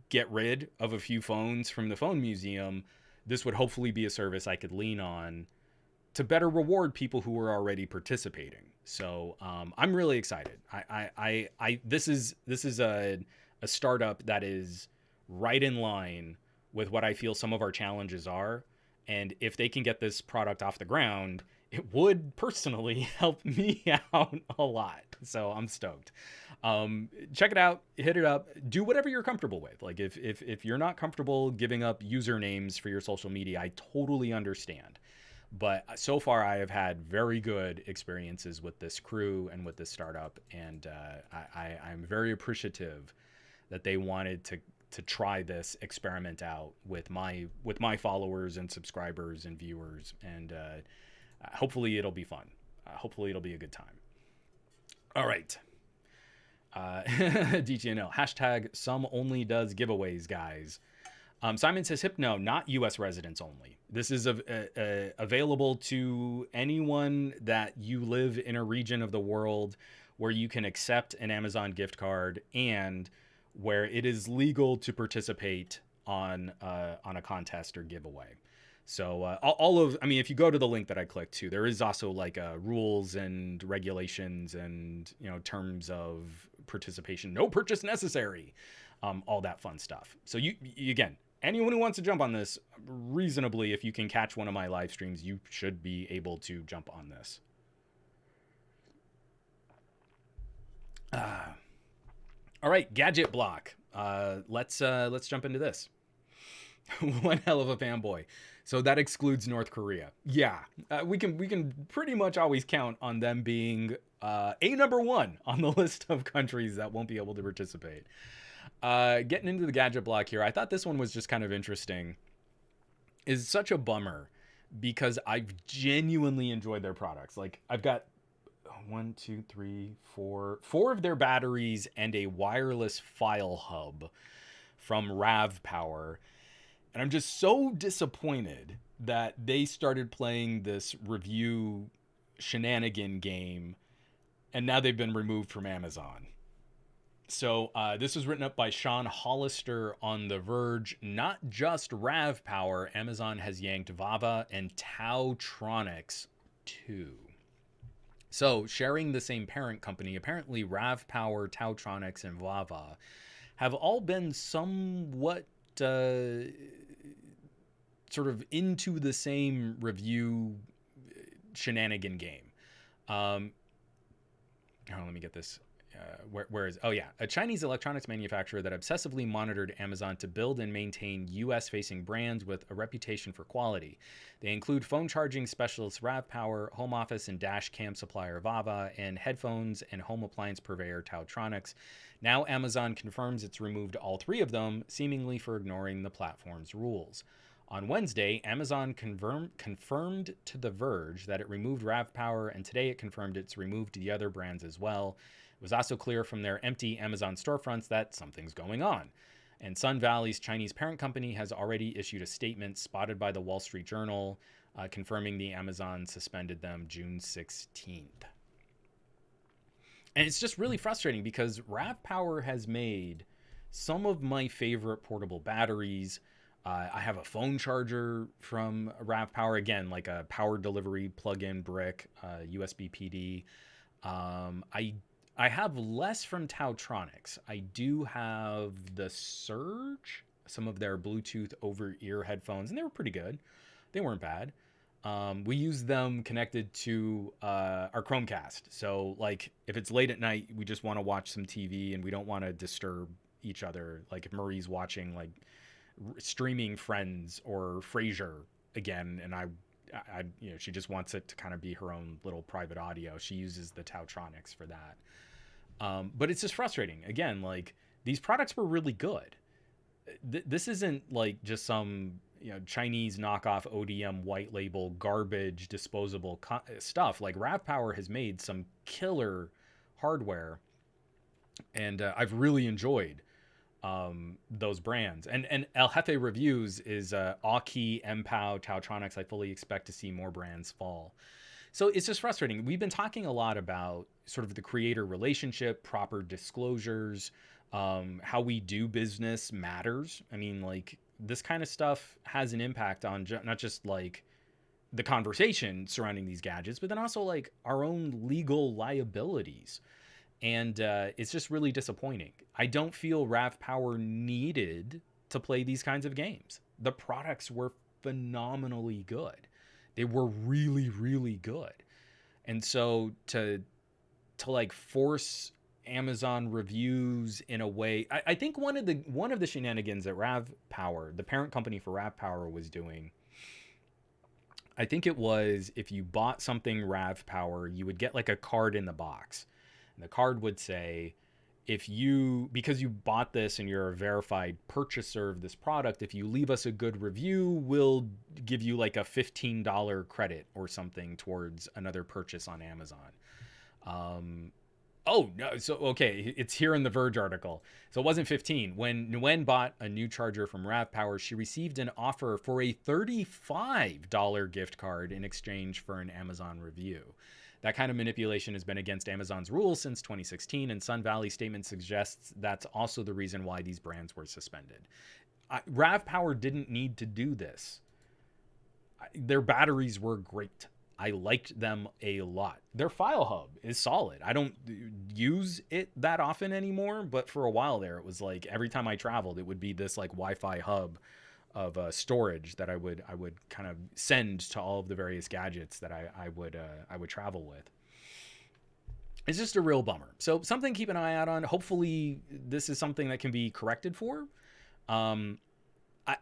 get rid of a few phones from the phone museum, this would hopefully be a service I could lean on to better reward people who are already participating. So I'm really excited. This is a startup that is right in line with what I feel some of our challenges are. And if they can get this product off the ground, it would personally help me out a lot. So I'm stoked. Check it out, hit it up, do whatever you're comfortable with. Like if you're not comfortable giving up usernames for your social media, I totally understand. But so far, I have had very good experiences with this crew and with this startup, and I'm very appreciative that they wanted to try this experiment out with my followers and subscribers and viewers, and hopefully it'll be fun. Hopefully it'll be a good time. All right. DTNL hashtag some only does giveaways, guys. Simon says Hypno, not U.S. residents only. This is available to anyone that you live in a region of the world where you can accept an Amazon gift card and where it is legal to participate on a contest or giveaway. So I mean, if you go to the link that I clicked to, there is also like rules and regulations and terms of participation. No purchase necessary. All that fun stuff. So you again, anyone who wants to jump on this reasonably, if you can catch one of my live streams, you should be able to jump on this. All right, gadget block. Let's jump into this. One hell of a fanboy. So that excludes North Korea. Yeah, we can pretty much always count on them being a number one on the list of countries that won't be able to participate. Getting into the gadget block here, I thought this one was just kind of interesting. Is such a bummer because I've genuinely enjoyed their products. Like I've got 4 of their batteries and a wireless file hub from Rav Power. And I'm just so disappointed that they started playing this review shenanigan game and now they've been removed from Amazon. So this was written up by Sean Hollister on The Verge. Not just Rav Power, Amazon has yanked Vava and Tautronics too. So sharing the same parent company, apparently Rav Power, Tautronics, and Vava have all been somewhat sort of into the same review shenanigan game. Let me get this. Where is? Oh yeah, a Chinese electronics manufacturer that obsessively monitored Amazon to build and maintain U.S.-facing brands with a reputation for quality. They include phone charging specialist Rav Power, home office and dash cam supplier Vava, and headphones and home appliance purveyor Tautronics. Now Amazon confirms it's removed all 3 of them, seemingly for ignoring the platform's rules. On Wednesday, Amazon confirmed to The Verge that it removed Rav Power, and today it confirmed it's removed the other brands as well. It was also clear from their empty Amazon storefronts that something's going on. And Sun Valley's Chinese parent company has already issued a statement spotted by the Wall Street Journal confirming the Amazon suspended them June 16th. And it's just really frustrating because Rav Power has made some of my favorite portable batteries. I have a phone charger from Rav Power, again, like a power delivery plug-in brick, USB PD. I have less from Tautronics. I do have the Surge, some of their Bluetooth over-ear headphones, and they were pretty good. They weren't bad. We use them connected to our Chromecast. So, like, if it's late at night, we just want to watch some TV and we don't want to disturb each other. Like, if Marie's watching, like, streaming Friends or Frasier again, and I she just wants it to kind of be her own little private audio, she uses the Tautronics for that. But it's just frustrating. Again, like, these products were really good. This isn't like just some Chinese knockoff ODM white label garbage disposable stuff. Like, Rav Power has made some killer hardware, and I've really enjoyed those brands. And El Jefe Reviews is Aki, Empow, Tautronics. I fully expect to see more brands fall. So it's just frustrating. We've been talking a lot about sort of the creator relationship, proper disclosures, how we do business matters. I mean, like, this kind of stuff has an impact on not just like the conversation surrounding these gadgets, but then also like our own legal liabilities. And it's just really disappointing. I don't feel Rav Power needed to play these kinds of games. The products were phenomenally good. They were really, really good. And so to like force Amazon reviews in a way, I think one of the shenanigans that RavPower, the parent company for RavPower, was doing, I think it was, if you bought something RavPower, you would get like a card in the box. And the card would say, if you, because you bought this and you're a verified purchaser of this product, if you leave us a good review, we'll give you like a $15 credit or something towards another purchase on Amazon. Um, Oh no! So okay, it's here in the Verge article. So it wasn't 15. When Nguyen bought a new charger from RavPower, she received an offer for a $35 gift card in exchange for an Amazon review. That kind of manipulation has been against Amazon's rules since 2016, and Sun Valley statement suggests that's also the reason why these brands were suspended. RavPower didn't need to do this. Their batteries were great. I liked them a lot. Their file hub is solid. I don't use it that often anymore, but for a while there, it was like every time I traveled, it would be this like Wi-Fi hub of storage that I would kind of send to all of the various gadgets that I would travel with. It's just a real bummer. So something to keep an eye out on. Hopefully, this is something that can be corrected for. Um,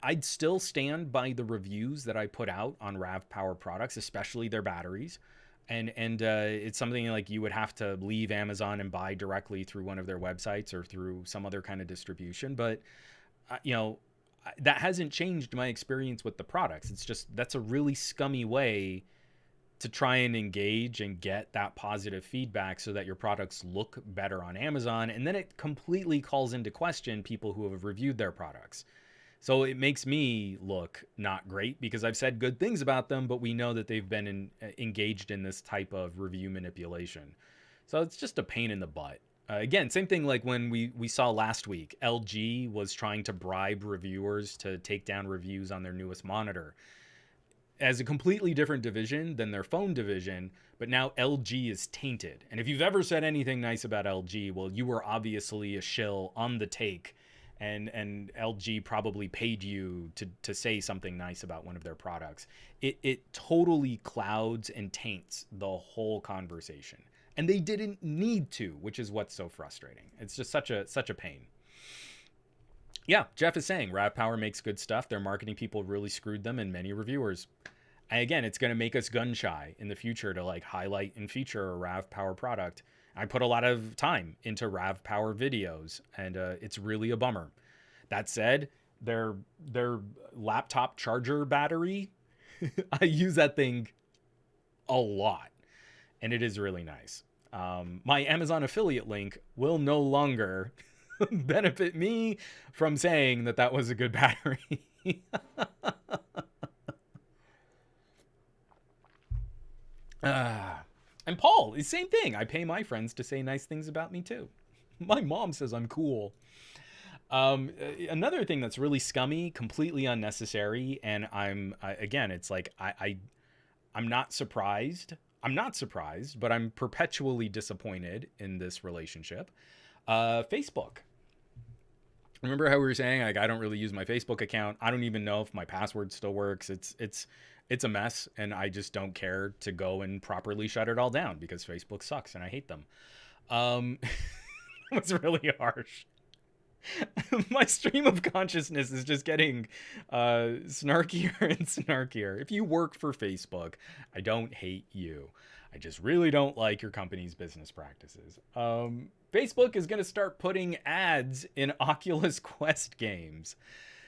I'd still stand by the reviews that I put out on RavPower products, especially their batteries. And it's something like you would have to leave Amazon and buy directly through one of their websites or through some other kind of distribution. But, you know, that hasn't changed my experience with the products. It's just that's a really scummy way to try and engage and get that positive feedback so that your products look better on Amazon. And then it completely calls into question people who have reviewed their products. So it makes me look not great because I've said good things about them, but we know that they've been engaged in this type of review manipulation. So it's just a pain in the butt. Again, same thing like when we saw last week, LG was trying to bribe reviewers to take down reviews on their newest monitor. As a completely different division than their phone division, but now LG is tainted. And if you've ever said anything nice about LG, well, you were obviously a shill on the take, and LG probably paid you to say something nice about one of their products. It totally clouds and taints the whole conversation. And they didn't need to, which is what's so frustrating. It's just such a pain. Yeah, Jeff is saying RavPower makes good stuff. Their marketing people really screwed them and many reviewers. And again, it's going to make us gun shy in the future to like highlight and feature a RavPower product. I put a lot of time into RavPower videos, and it's really a bummer. That said, their laptop charger battery, I use that thing a lot, and it is really nice. My Amazon affiliate link will no longer benefit me from saying that was a good battery. And Paul, the same thing. I pay my friends to say nice things about me too. My mom says I'm cool. Another thing that's really scummy, completely unnecessary, and again, it's like I'm not surprised. I'm not surprised, but I'm perpetually disappointed in this relationship. Facebook. Remember how we were saying like I don't really use my Facebook account. I don't even know if my password still works. It's a mess, and I just don't care to go and properly shut it all down because Facebook sucks and I hate them. It was really harsh. My stream of consciousness is just getting snarkier and snarkier. If you work for Facebook, I don't hate you. I just really don't like your company's business practices. Facebook is going to start putting ads in Oculus Quest games.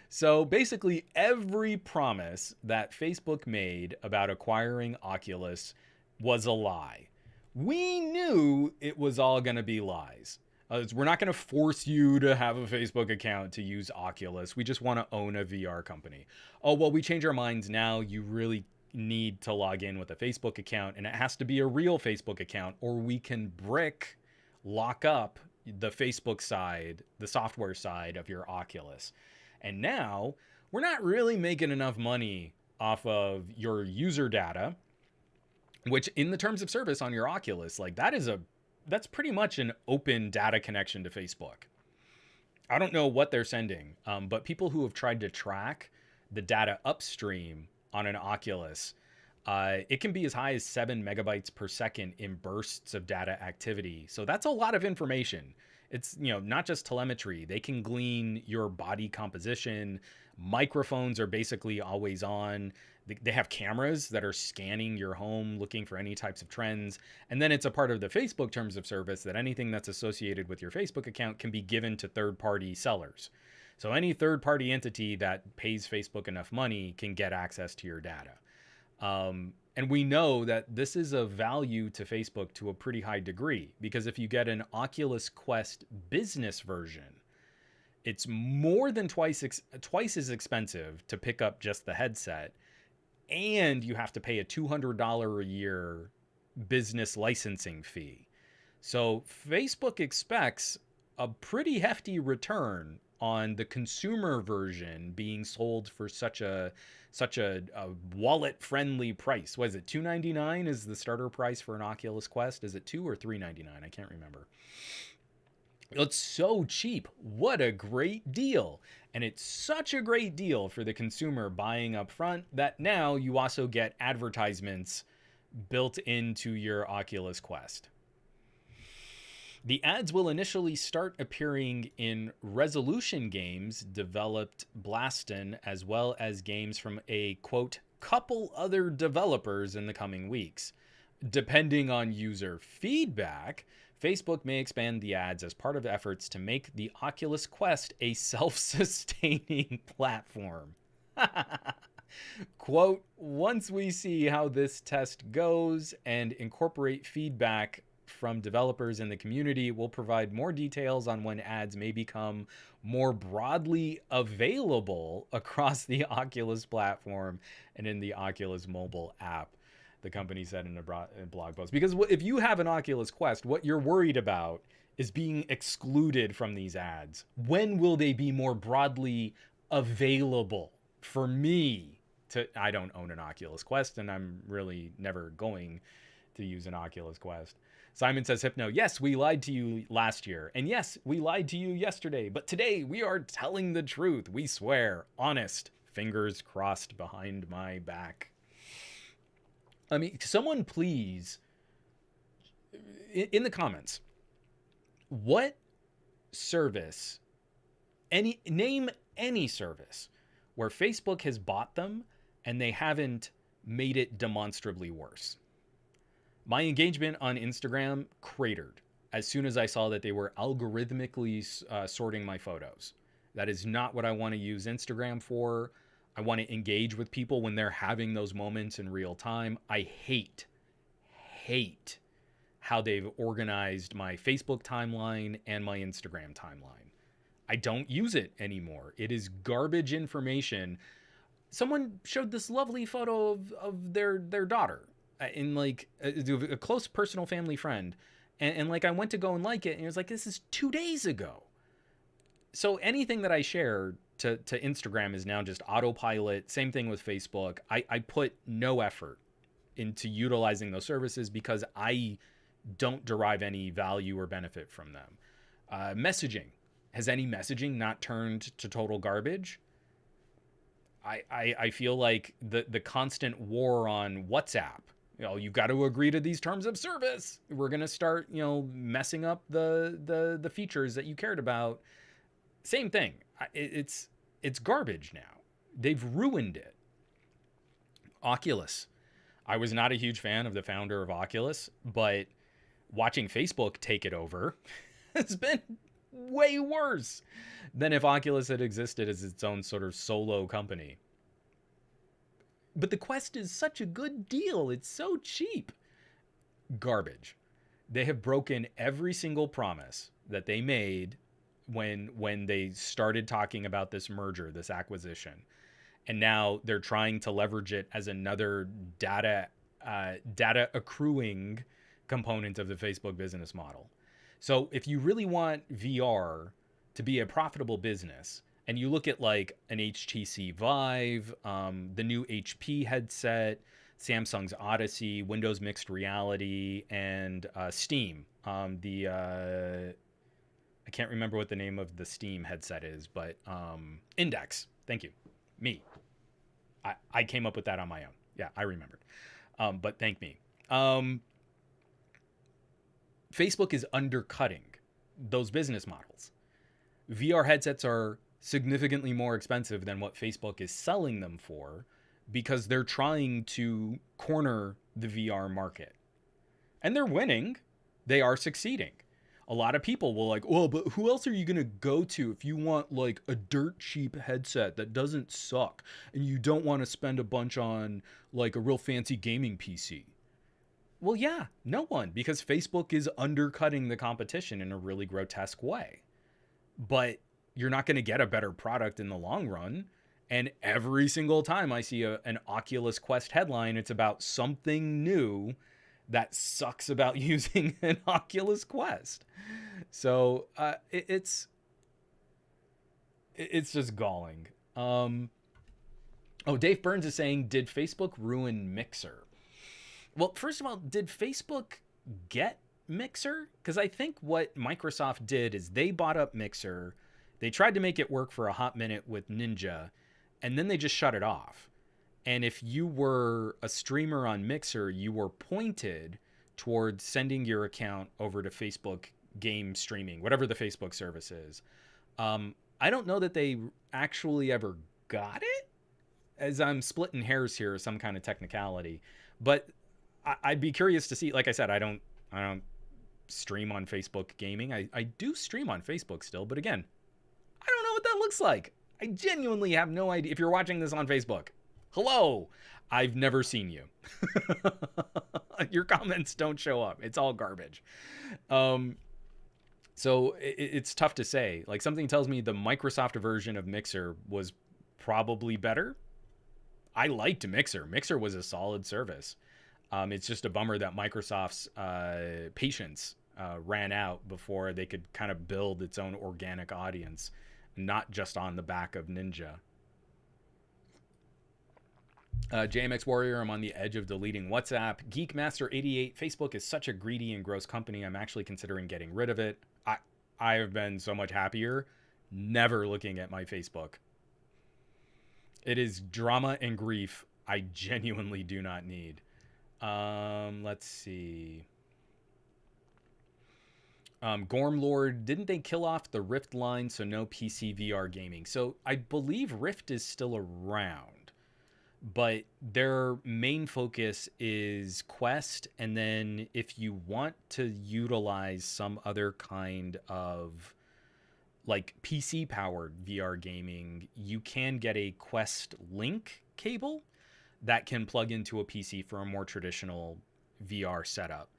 So basically, every promise that Facebook made about acquiring Oculus was a lie. We knew it was all going to be lies. We're not going to force you to have a Facebook account to use Oculus. We just want to own a VR company. Oh, well, we change our minds now. You really need to log in with a Facebook account, and it has to be a real Facebook account, or we can lock up the Facebook side, the software side of your Oculus. And now we're not really making enough money off of your user data, which in the terms of service on your Oculus, like that's pretty much an open data connection to Facebook. I don't know what they're sending, but people who have tried to track the data upstream on an Oculus, It can be as high as 7 megabytes per second in bursts of data activity. So that's a lot of information. It's, not just telemetry. They can glean your body composition. Microphones are basically always on. They have cameras that are scanning your home, looking for any types of trends. And then it's a part of the Facebook terms of service that anything that's associated with your Facebook account can be given to third-party sellers. So any third-party entity that pays Facebook enough money can get access to your data. And we know that this is of value to Facebook to a pretty high degree, because if you get an Oculus Quest business version, it's more than twice as expensive to pick up just the headset, and you have to pay a $200 a year business licensing fee. So Facebook expects a pretty hefty return on the consumer version being sold for such a wallet friendly price. What is it? $299 is the starter price for an Oculus Quest. Is it $2 or $399? I can't remember. It's so cheap. What a great deal. And it's such a great deal for the consumer buying up front that now you also get advertisements built into your Oculus Quest. The ads will initially start appearing in resolution games developed Blaston, as well as games from a, quote, couple other developers in the coming weeks. Depending on user feedback, Facebook may expand the ads as part of efforts to make the Oculus Quest a self-sustaining platform. Quote, once we see how this test goes and incorporate feedback from developers in the community, we'll provide more details on when ads may become more broadly available across the Oculus platform and in the Oculus mobile app, the company said in a blog post. Because if you have an Oculus Quest, what you're worried about is being excluded from these ads. When will they be more broadly available for me? I don't own an Oculus Quest, and I'm really never going to use an Oculus Quest. Simon says, Hypno, yes, we lied to you last year. And yes, we lied to you yesterday. But today we are telling the truth. We swear. Honest. Fingers crossed behind my back. I mean, someone please, in the comments, what service, name any service where Facebook has bought them and they haven't made it demonstrably worse. My engagement on Instagram cratered as soon as I saw that they were algorithmically sorting my photos. That is not what I want to use Instagram for. I want to engage with people when they're having those moments in real time. I hate how they've organized my Facebook timeline and my Instagram timeline. I don't use it anymore. It is garbage information. Someone showed this lovely photo of their daughter in like a close personal family friend, and like I went to go and like it, and it was like, this is 2 days ago. So anything that I share to Instagram is now just autopilot. Same thing with Facebook. I put no effort into utilizing those services because I don't derive any value or benefit from them. Messaging. Has any messaging not turned to total garbage? I feel like the constant war on WhatsApp. You've got to agree to these terms of service. We're going to start, messing up the features that you cared about. Same thing. It's garbage now. They've ruined it. Oculus. I was not a huge fan of the founder of Oculus, but watching Facebook take it over has been way worse than if Oculus had existed as its own sort of solo company. But the Quest is such a good deal. It's so cheap. Garbage. They have broken every single promise that they made when they started talking about this merger, this acquisition. And now they're trying to leverage it as another data accruing component of the Facebook business model. So if you really want VR to be a profitable business, and you look at like an HTC Vive, the new HP headset, Samsung's Odyssey, Windows Mixed Reality, and Steam, I can't remember what the name of the Steam headset is, but Index. Thank you. Me. I came up with that on my own. Yeah, I remembered. But thank me. Um, Facebook is undercutting those business models. VR headsets are significantly more expensive than what Facebook is selling them for because they're trying to corner the VR market. And they're winning. They are succeeding. A lot of people will like, well, but who else are you going to go to if you want like a dirt cheap headset that doesn't suck and you don't want to spend a bunch on like a real fancy gaming PC? Well, yeah, no one, because Facebook is undercutting the competition in a really grotesque way. But you're not going to get a better product in the long run. And every single time I see an Oculus Quest headline, it's about something new that sucks about using an Oculus Quest. So it's just galling. Oh, Dave Burns is saying, did Facebook ruin Mixer? Well, first of all, did Facebook get Mixer? Because I think what Microsoft did is they bought up Mixer. They tried to make it work for a hot minute with Ninja, and then they just shut it off. And if you were a streamer on Mixer, you were pointed towards sending your account over to Facebook game streaming, whatever the Facebook service is. I don't know that they actually ever got it, as I'm splitting hairs here, some kind of technicality. But I'd be curious to see. Like I said, I don't stream on Facebook gaming. I do stream on Facebook still, but again, I don't know what that looks like. I genuinely have no idea. If you're watching this on Facebook, hello, I've never seen you. Your comments don't show up. It's all garbage. So it's tough to say. Like, something tells me the Microsoft version of Mixer was probably better. I liked Mixer. Mixer was a solid service. It's just a bummer that Microsoft's patience ran out before they could kind of build its own organic audience, not just on the back of Ninja. JMX Warrior, I'm on the edge of deleting WhatsApp. Geekmaster88, Facebook is such a greedy and gross company. I'm actually considering getting rid of it. I have been so much happier never looking at my Facebook. It is drama and grief I genuinely do not need. Let's see. Gormlord, didn't they kill off the Rift line, so no PC VR gaming? So I believe Rift is still around, but their main focus is Quest, and then if you want to utilize some other kind of like PC powered VR gaming, you can get a Quest Link cable that can plug into a PC for a more traditional VR setup.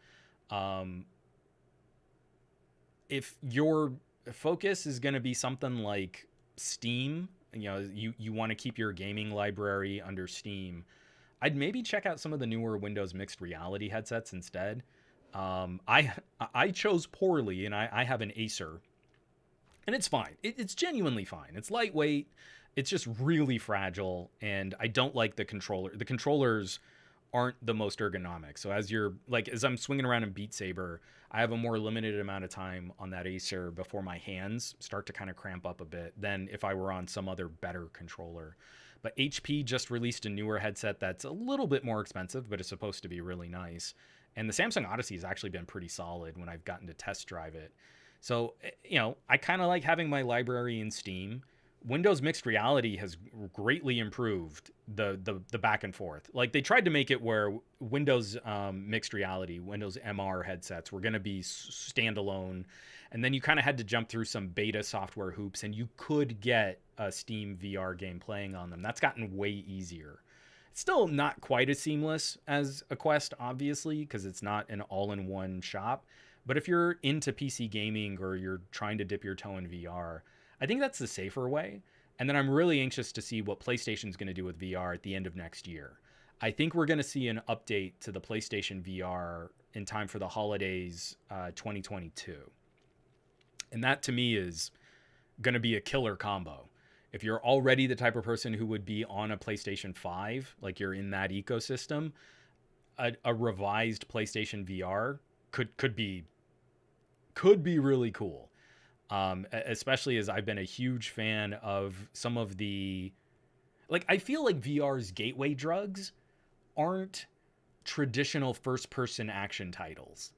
If your focus is going to be something like Steam, you want to keep your gaming library under Steam, I'd maybe check out some of the newer Windows mixed reality headsets instead. I chose poorly, and I have an Acer, and it's fine. It's genuinely fine. It's lightweight. It's just really fragile, and I don't like the controller. The controllers aren't the most ergonomic. So as I'm swinging around in Beat Saber, I have a more limited amount of time on that Acer before my hands start to kind of cramp up a bit than if I were on some other better controller. But HP just released a newer headset that's a little bit more expensive, but it's supposed to be really nice. And the Samsung Odyssey has actually been pretty solid when I've gotten to test drive it. So, I kind of like having my library in Steam. Windows Mixed Reality has greatly improved the back and forth. Like, they tried to make it where Windows Mixed Reality, Windows MR headsets were going to be standalone, and then you kind of had to jump through some beta software hoops, and you could get a Steam VR game playing on them. That's gotten way easier. It's still not quite as seamless as a Quest, obviously, because it's not an all-in-one shop. But if you're into PC gaming or you're trying to dip your toe in VR, I think that's the safer way. And then I'm really anxious to see what PlayStation's going to do with VR at the end of next year. I think we're going to see an update to the PlayStation VR in time for the holidays 2022. And that to me is going to be a killer combo. If you're already the type of person who would be on a PlayStation 5, like you're in that ecosystem, a revised PlayStation VR could be really cool. Especially as I've been a huge fan of some of the, like, I feel like VR's gateway drugs aren't traditional first person action titles.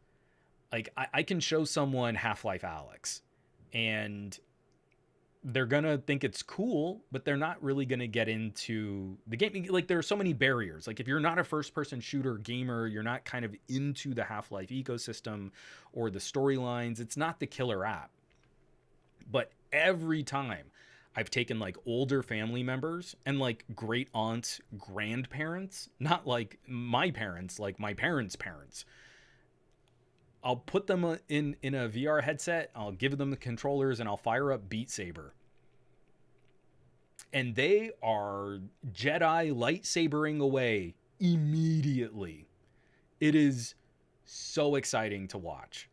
Like I can show someone Half-Life Alyx and they're gonna think it's cool, but they're not really gonna get into the game. Like there are so many barriers. Like if you're not a first person shooter gamer, you're not kind of into the Half-Life ecosystem or the storylines, it's not the killer app. But every time I've taken like older family members and like great aunts, grandparents, not like my parents, like my parents' parents, I'll put them in a VR headset, I'll give them the controllers, and I'll fire up Beat Saber. And they are Jedi lightsabering away immediately. It is so exciting to watch.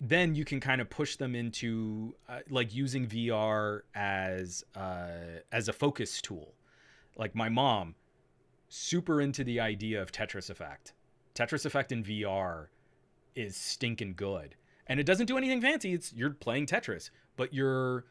Then you can kind of push them into like using VR as a focus tool. Like my mom, super into the idea of Tetris Effect. Tetris Effect in VR is stinking good, and it doesn't do anything fancy. It's you're playing Tetris, but your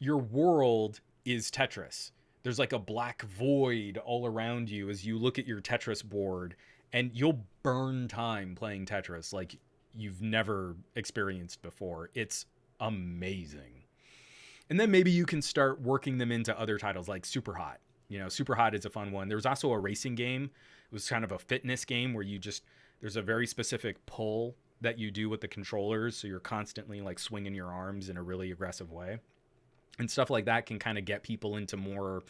world is Tetris. There's like a black void all around you as you look at your Tetris board, and you'll burn time playing Tetris like you've never experienced before. It's amazing. And then maybe you can start working them into other titles like Super Hot. You know, Super Hot is a fun one. There was also a racing game. It was kind of a fitness game where you just, there's a very specific pull that you do with the controllers. So you're constantly like swinging your arms in a really aggressive way. And stuff like that can kind of get people into more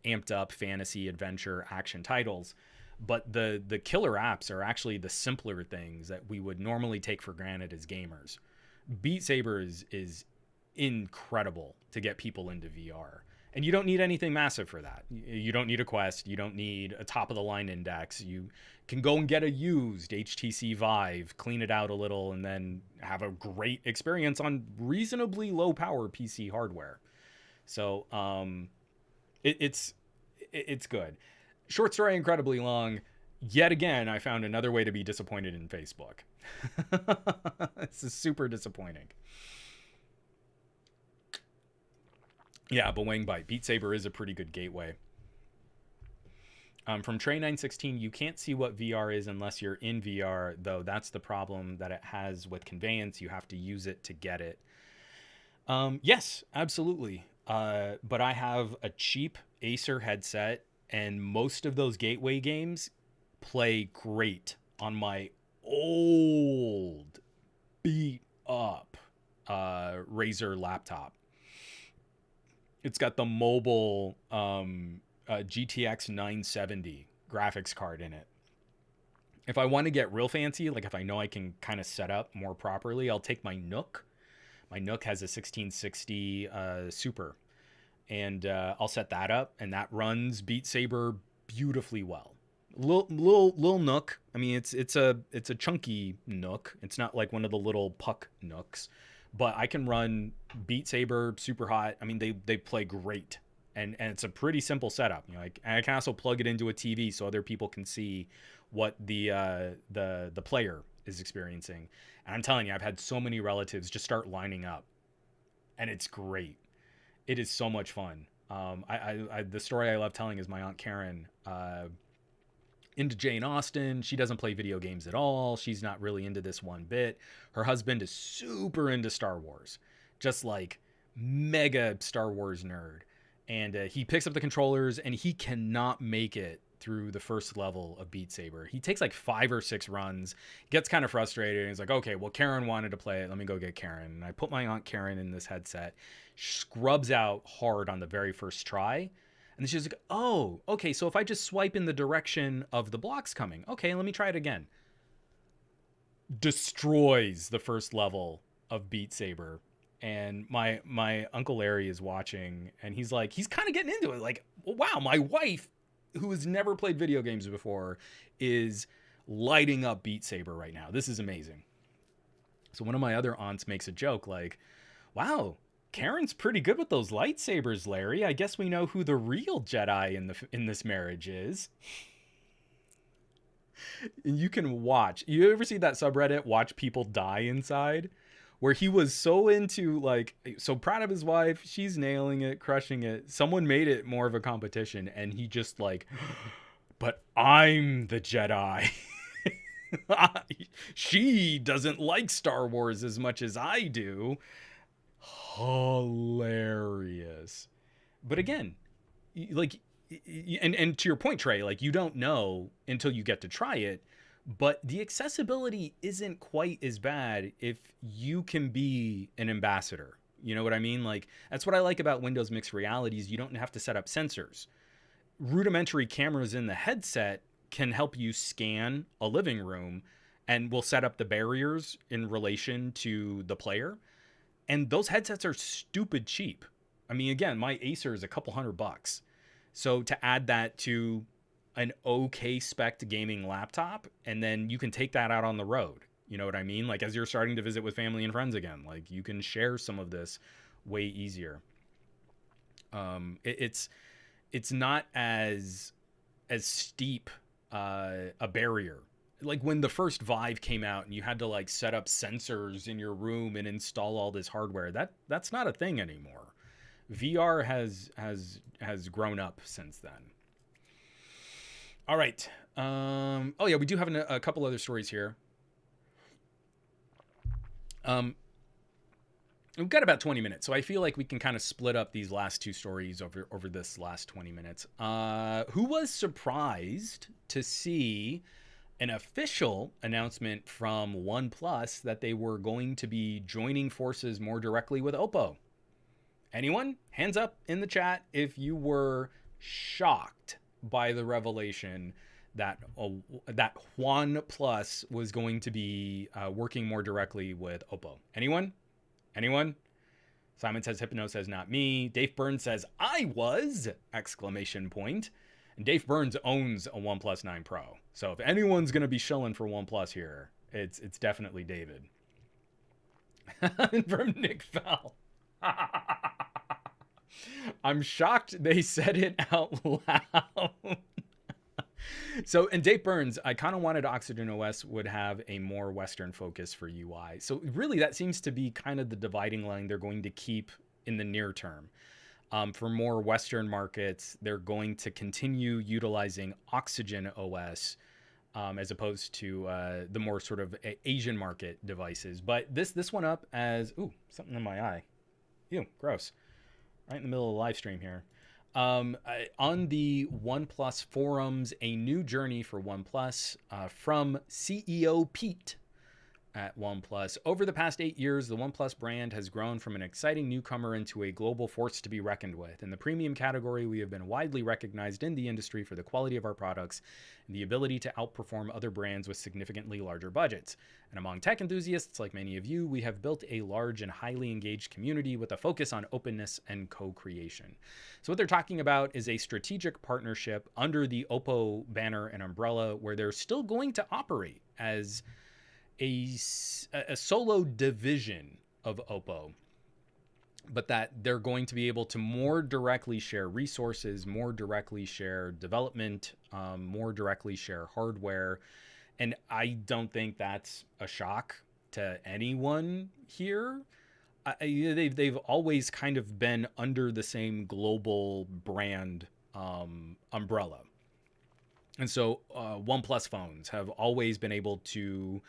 amped up fantasy, adventure, action titles. But the killer apps are actually the simpler things that we would normally take for granted as gamers. Beat Saber is incredible to get people into VR. And you don't need anything massive for that. You don't need a Quest. You don't need a top-of-the-line index. You can go and get a used HTC Vive, clean it out a little, and then have a great experience on reasonably low-power PC hardware. So it's good. Short story, incredibly long. Yet again, I found another way to be disappointed in Facebook. This is super disappointing. Yeah, but Wang Bite. Beat Saber is a pretty good gateway. From Trey916, you can't see what VR is unless you're in VR, though that's the problem that it has with conveyance. You have to use it to get it. Yes, absolutely. But I have a cheap Acer headset, and most of those gateway games play great on my old, beat up Razer laptop. It's got the mobile GTX 970 graphics card in it. If I want to get real fancy, like if I know I can kind of set up more properly, I'll take my Nook. My Nook has a 1660 Super, and I'll set that up, and that runs Beat Saber beautifully well. Little Nook. I mean, it's a chunky Nook. It's not like one of the little puck Nooks. But I can run Beat Saber, Super Hot. I mean, they play great, and it's a pretty simple setup. You know, I can also plug it into a TV so other people can see what the player is experiencing. And I'm telling you, I've had so many relatives just start lining up, and it's great. It is so much fun. The story I love telling is my Aunt Karen. Into Jane Austen. She doesn't play video games at all. She's not really into this one bit. Her husband is super into Star Wars, just like mega Star Wars nerd. And he picks up the controllers and he cannot make it through the first level of Beat Saber. He takes like 5 or 6 runs, gets kind of frustrated. And he's like, okay, well, Karen wanted to play it. Let me go get Karen. And I put my Aunt Karen in this headset, scrubs out hard on the very first try. And she's like, oh, okay, so if I just swipe in the direction of the blocks coming, okay, let me try it again. Destroys the first level of Beat Saber. And my Uncle Larry is watching, and he's like, he's kind of getting into it. Like, wow, my wife, who has never played video games before, is lighting up Beat Saber right now. This is amazing. So one of my other aunts makes a joke like, wow, Karen's pretty good with those lightsabers, Larry. I guess we know who the real Jedi in this marriage is. And you can watch. You ever see that subreddit, Watch People Die Inside? Where he was so into, like, so proud of his wife. She's nailing it, crushing it. Someone made it more of a competition, and he just, like, but I'm the Jedi. She doesn't like Star Wars as much as I do. Hilarious. But again, like, and to your point, Trey, like, you don't know until you get to try it. But the accessibility isn't quite as bad if you can be an ambassador. You know what I mean? Like, that's what I like about Windows Mixed Realities. You don't have to set up sensors. Rudimentary cameras in the headset can help you scan a living room and will set up the barriers in relation to the player. And those headsets are stupid cheap. I mean, again, my Acer is a couple $100. So to add that to an okay spec gaming laptop, and then you can take that out on the road. You know what I mean? Like, as you're starting to visit with family and friends again, like, you can share some of this way easier. It's not as steep a barrier. Like, when the first Vive came out and you had to, like, set up sensors in your room and install all this hardware, that's not a thing anymore. VR has grown up since then. All right. Oh yeah, we do have a couple other stories here. We've got about 20 minutes, so I feel like we can kind of split up these last two stories over this last 20 minutes. Who was surprised to see an official announcement from OnePlus that they were going to be joining forces more directly with Oppo? Anyone? Hands up in the chat if you were shocked by the revelation that OnePlus was going to be working more directly with Oppo. Anyone? Simon says Hypno says not me. Dave Burns says I was! Exclamation point. And Dave Burns owns a OnePlus 9 Pro. So if anyone's going to be shilling for OnePlus here, it's definitely David. From Nick Fell. I'm shocked they said it out loud. So, and Dave Burns, I kind of wanted Oxygen OS would have a more Western focus for UI. So really that seems to be kind of the dividing line they're going to keep in the near term. For more Western markets, they're going to continue utilizing Oxygen OS as opposed to the more sort of Asian market devices. But this one up as, ooh, something in my eye. Ew, gross. Right in the middle of the live stream here. On the OnePlus forums, a new journey for OnePlus from CEO Pete at OnePlus. Over the past 8 years, the OnePlus brand has grown from an exciting newcomer into a global force to be reckoned with. In the premium category, we have been widely recognized in the industry for the quality of our products and the ability to outperform other brands with significantly larger budgets. And among tech enthusiasts, like many of you, we have built a large and highly engaged community with a focus on openness and co-creation. So what they're talking about is a strategic partnership under the Oppo banner and umbrella where they're still going to operate as a solo division of Oppo, but that they're going to be able to more directly share resources, more directly share development, more directly share hardware. And I don't think that's a shock to anyone here. They've always kind of been under the same global brand umbrella. And so OnePlus phones have always been able to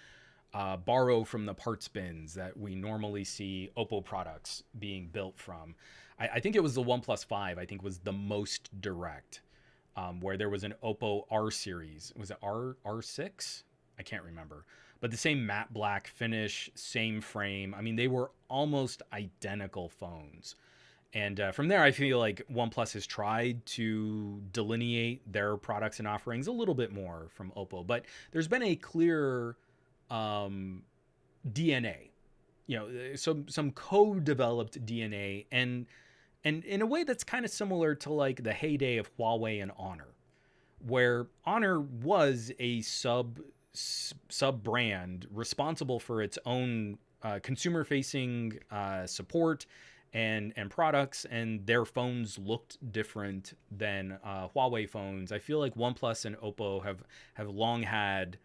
borrow from the parts bins that we normally see Oppo products being built from. I think it was the OnePlus 5, I think was the most direct, where there was an Oppo R series. Was it R6? I can't remember. But the same matte black finish, same frame. I mean, they were almost identical phones. And from there, I feel like OnePlus has tried to delineate their products and offerings a little bit more from Oppo. But there's been a clear DNA, you know, some co-developed DNA, and in a way that's kind of similar to like the heyday of Huawei and Honor, where Honor was a sub brand responsible for its own consumer-facing support and products, and their phones looked different than Huawei phones. I feel like OnePlus and Oppo have long had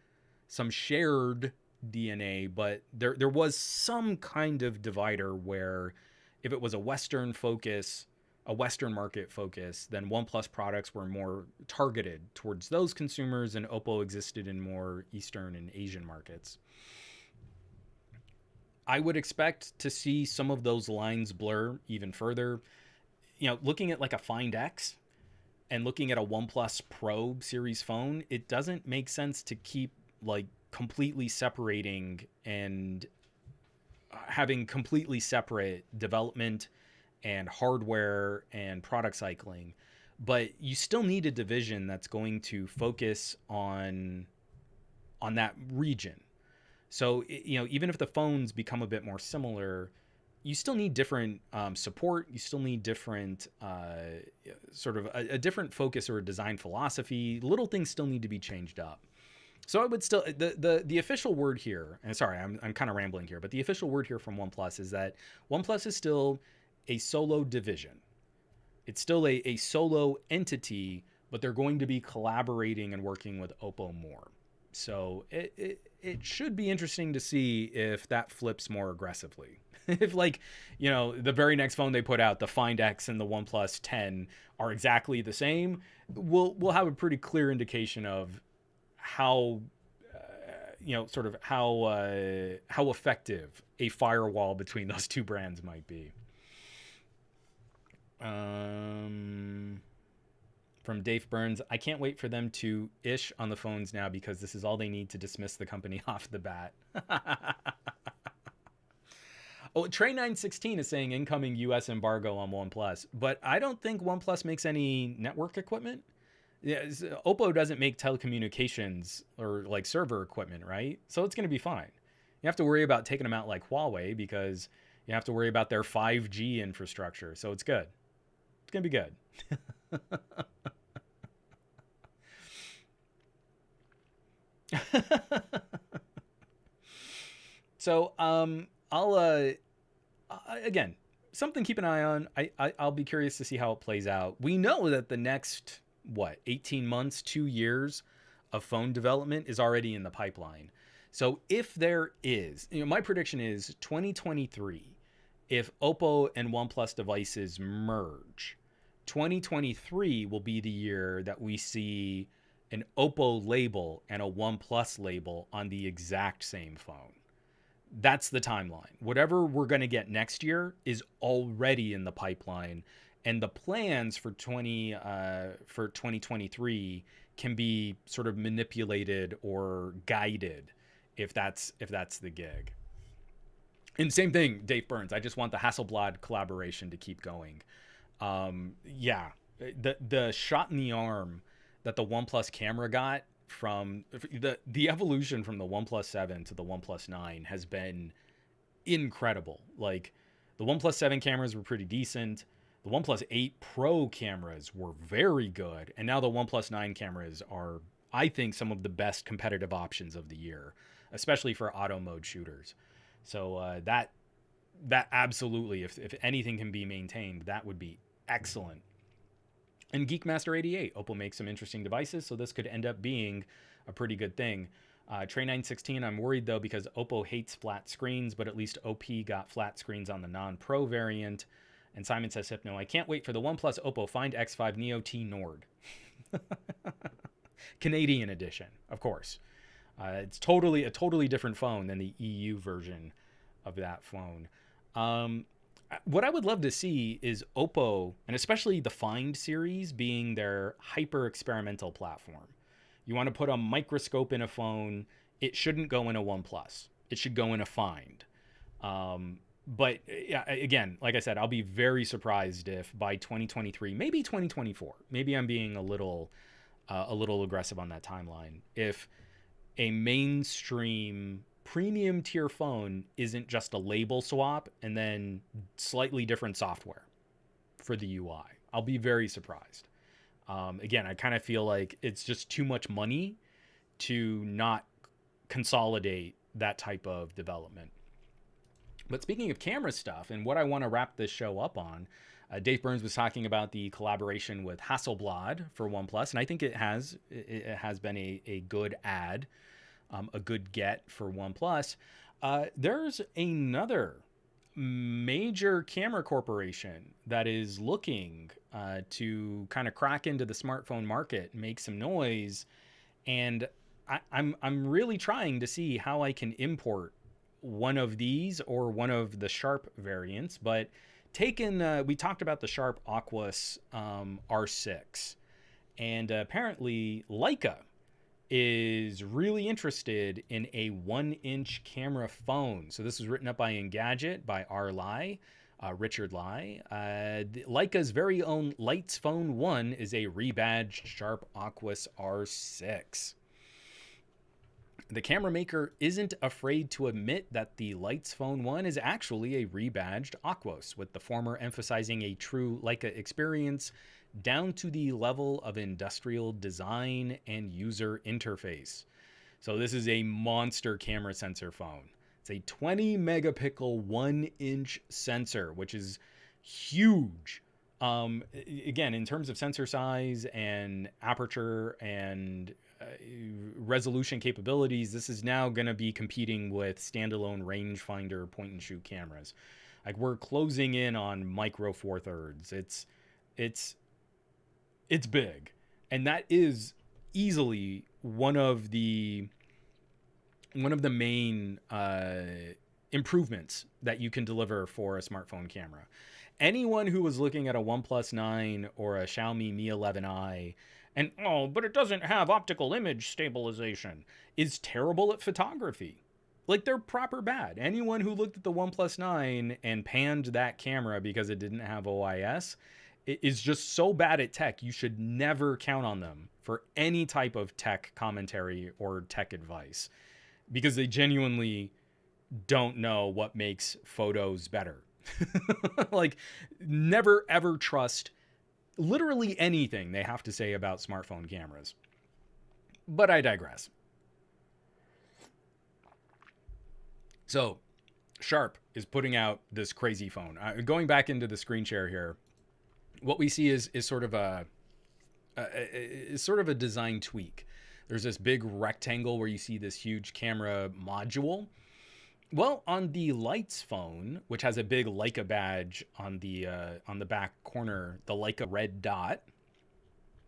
some shared DNA, but there was some kind of divider where if it was a Western focus, a Western market focus, then OnePlus products were more targeted towards those consumers, and Oppo existed in more Eastern and Asian markets. I would expect to see some of those lines blur even further. Looking at like a Find X and looking at a OnePlus Pro series phone, it doesn't make sense to keep like completely separating and having completely separate development and hardware and product cycling. But you still need a division that's going to focus on that region. So even if the phones become a bit more similar, you still need different support. You still need different sort of a different focus or a design philosophy. Little things still need to be changed up. So I would still the official word here, and sorry, I'm kind of rambling here, but the official word here from OnePlus is that OnePlus is still a solo division. It's still a solo entity, but they're going to be collaborating and working with Oppo more. So it should be interesting to see if that flips more aggressively. If the very next phone they put out, the Find X and the OnePlus 10 are exactly the same, we'll have a pretty clear indication of how sort of how effective a firewall between those two brands might be. From Dave Burns, I can't wait for them to ish on the phones now because this is all they need to dismiss the company off the bat. Oh, Trey916 is saying incoming US embargo on OnePlus, but I don't think OnePlus makes any network equipment. Yeah, Oppo doesn't make telecommunications or like server equipment, right? So it's going to be fine. You have to worry about taking them out like Huawei because you have to worry about their 5G infrastructure. So it's good. It's going to be good. So I'll again, something to keep an eye on. I'll be curious to see how it plays out. We know that the next 18 months, 2 years of phone development is already in the pipeline. So if there is, my prediction is 2023, if Oppo and OnePlus devices merge, 2023 will be the year that we see an Oppo label and a OnePlus label on the exact same phone. That's the timeline. Whatever we're going to get next year is already in the pipeline, and the plans for 2023 can be sort of manipulated or guided if that's the gig. And same thing, Dave Burns. I just want the Hasselblad collaboration to keep going. Yeah, the shot in the arm that the OnePlus camera got from the evolution from the OnePlus 7 to the OnePlus 9 has been incredible. Like, the OnePlus 7 cameras were pretty decent. The OnePlus 8 Pro cameras were very good. And now the OnePlus 9 cameras are, I think, some of the best competitive options of the year, especially for auto mode shooters. So that absolutely, if anything can be maintained, that would be excellent. And Geekmaster88, Oppo makes some interesting devices, so this could end up being a pretty good thing. Trey916, I'm worried though because Oppo hates flat screens, but at least OP got flat screens on the non-Pro variant. And Simon says, Hypno, I can't wait for the OnePlus Oppo Find X5 Neo T Nord. Canadian edition, of course. It's a totally different phone than the EU version of that phone. What I would love to see is Oppo, and especially the Find series, being their hyper experimental platform. You want to put a microscope in a phone, it shouldn't go in a OnePlus. It should go in a Find. But yeah, again, like I said, I'll be very surprised if by 2023, maybe 2024, maybe I'm being a little aggressive on that timeline, if a mainstream premium tier phone isn't just a label swap and then slightly different software for the UI. I'll be very surprised. Again, I kind of feel like it's just too much money to not consolidate that type of development. But speaking of camera stuff and what I want to wrap this show up on, Dave Burns was talking about the collaboration with Hasselblad for OnePlus, and I think it has been a good add. A good get for OnePlus. There's another major camera corporation that is looking to kind of crack into the smartphone market, make some noise, and I'm really trying to see how I can import one of these or one of the Sharp variants. But we talked about the Sharp Oculus R6, and apparently Leica is really interested in a 1-inch camera phone. So this was written up by Engadget by R. Lai, Richard Lai. Leica's very own Lights Phone 1 is a rebadged Sharp Oculus R6. The camera maker isn't afraid to admit that the Lights Phone 1 is actually a rebadged Oculus, with the former emphasizing a true Leica experience down to the level of industrial design and user interface. So this is a monster camera sensor phone. It's a 20 megapixel 1-inch sensor, which is huge. Again, in terms of sensor size and aperture and resolution capabilities, this is now going to be competing with standalone rangefinder point and shoot cameras. Like, we're closing in on micro four thirds. It's big, and that is easily one of the main improvements that you can deliver for a smartphone camera. Anyone who was looking at a OnePlus 9 or a Xiaomi Mi 11i and, oh, but it doesn't have optical image stabilization, is terrible at photography. Like, they're proper bad. Anyone who looked at the OnePlus 9 and panned that camera because it didn't have OIS is just so bad at tech. You should never count on them for any type of tech commentary or tech advice, because they genuinely don't know what makes photos better. Like, never ever trust literally anything they have to say about smartphone cameras. But I digress. So, Sharp is putting out this crazy phone. Going back into the screen share here, what we see is sort of a design tweak. There's this big rectangle where you see this huge camera module. Well, on the Lights phone, which has a big Leica badge on the back corner, the Leica red dot,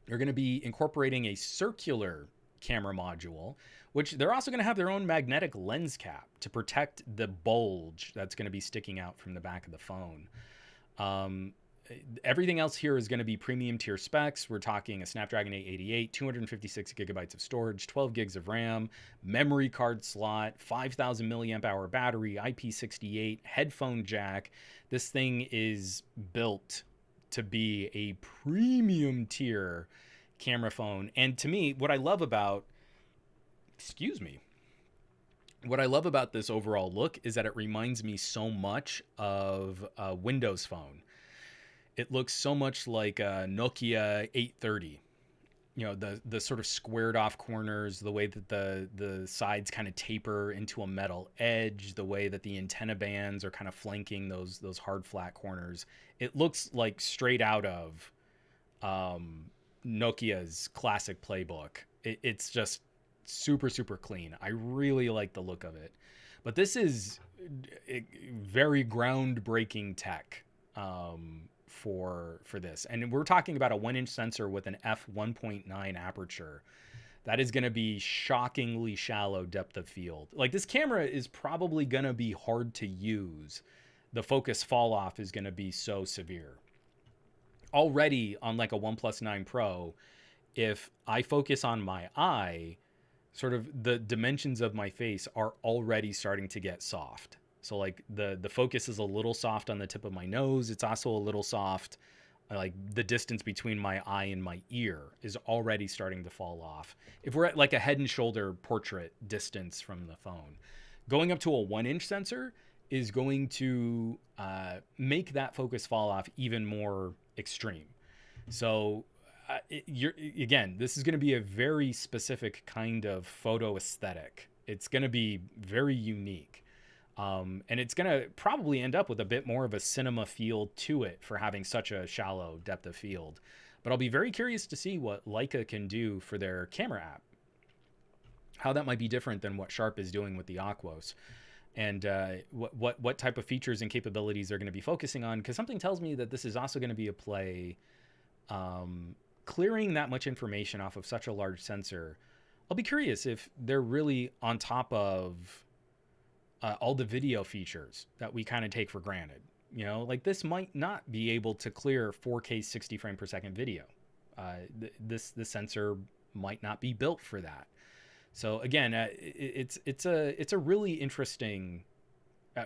they're going to be incorporating a circular camera module, which they're also going to have their own magnetic lens cap to protect the bulge that's going to be sticking out from the back of the phone. Everything else here is going to be premium tier specs. We're talking a Snapdragon 888, 256 gigabytes of storage, 12 gigs of RAM, memory card slot, 5,000 milliamp hour battery, IP68, headphone jack. This thing is built to be a premium tier camera phone. And to me, what I love about this overall look is that it reminds me so much of a Windows Phone. It looks so much like a Nokia 830. You know, the sort of squared off corners, the way that the sides kind of taper into a metal edge, the way that the antenna bands are kind of flanking those hard flat corners. It looks like straight out of Nokia's classic playbook. It's just super, super clean. I really like the look of it. But this is very groundbreaking tech. For this, and we're talking about a 1-inch sensor with an f1.9 aperture. That is going to be shockingly shallow depth of field. Like, this camera is probably going to be hard to use. The focus fall off is going to be so severe. Already on like a OnePlus 9 Pro, if I focus on my eye, sort of the dimensions of my face are already starting to get soft. So like the focus is a little soft on the tip of my nose. It's also a little soft. Like, the distance between my eye and my ear is already starting to fall off. If we're at like a head and shoulder portrait distance from the phone, going up to a 1-inch sensor is going to make that focus fall off even more extreme. So this is going to be a very specific kind of photo aesthetic. It's going to be very unique. And it's going to probably end up with a bit more of a cinema feel to it for having such a shallow depth of field. But I'll be very curious to see what Leica can do for their camera app. How that might be different than what Sharp is doing with the Oculus. and what type of features and capabilities they're going to be focusing on. Because something tells me that this is also going to be a play clearing that much information off of such a large sensor. I'll be curious if they're really on top of all the video features that we kind of take for granted. You know, like this might not be able to clear 4K 60 frame per second video. This sensor might not be built for that. So again, it's a really interesting,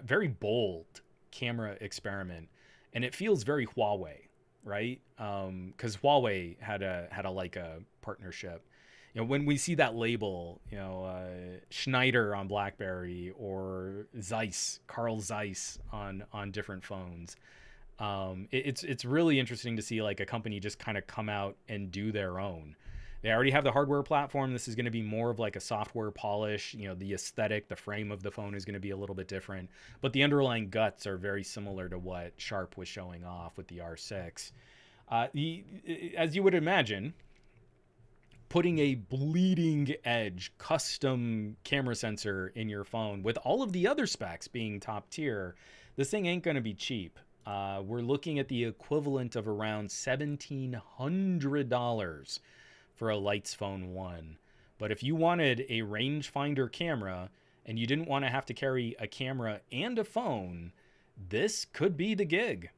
very bold camera experiment, and it feels very Huawei, right? Because Huawei had a Leica partnership. You know, when we see that label, you know, Schneider on BlackBerry or Zeiss, Carl Zeiss on different phones. It's really interesting to see like a company just kind of come out and do their own. They already have the hardware platform. This is going to be more of like a software polish. You know, the aesthetic, the frame of the phone is going to be a little bit different, but the underlying guts are very similar to what Sharp was showing off with the R6. As you would imagine, putting a bleeding edge custom camera sensor in your phone with all of the other specs being top tier, this thing ain't going to be cheap. We're looking at the equivalent of around $1,700 for a Lights Phone 1. But if you wanted a rangefinder camera and you didn't want to have to carry a camera and a phone, this could be the gig.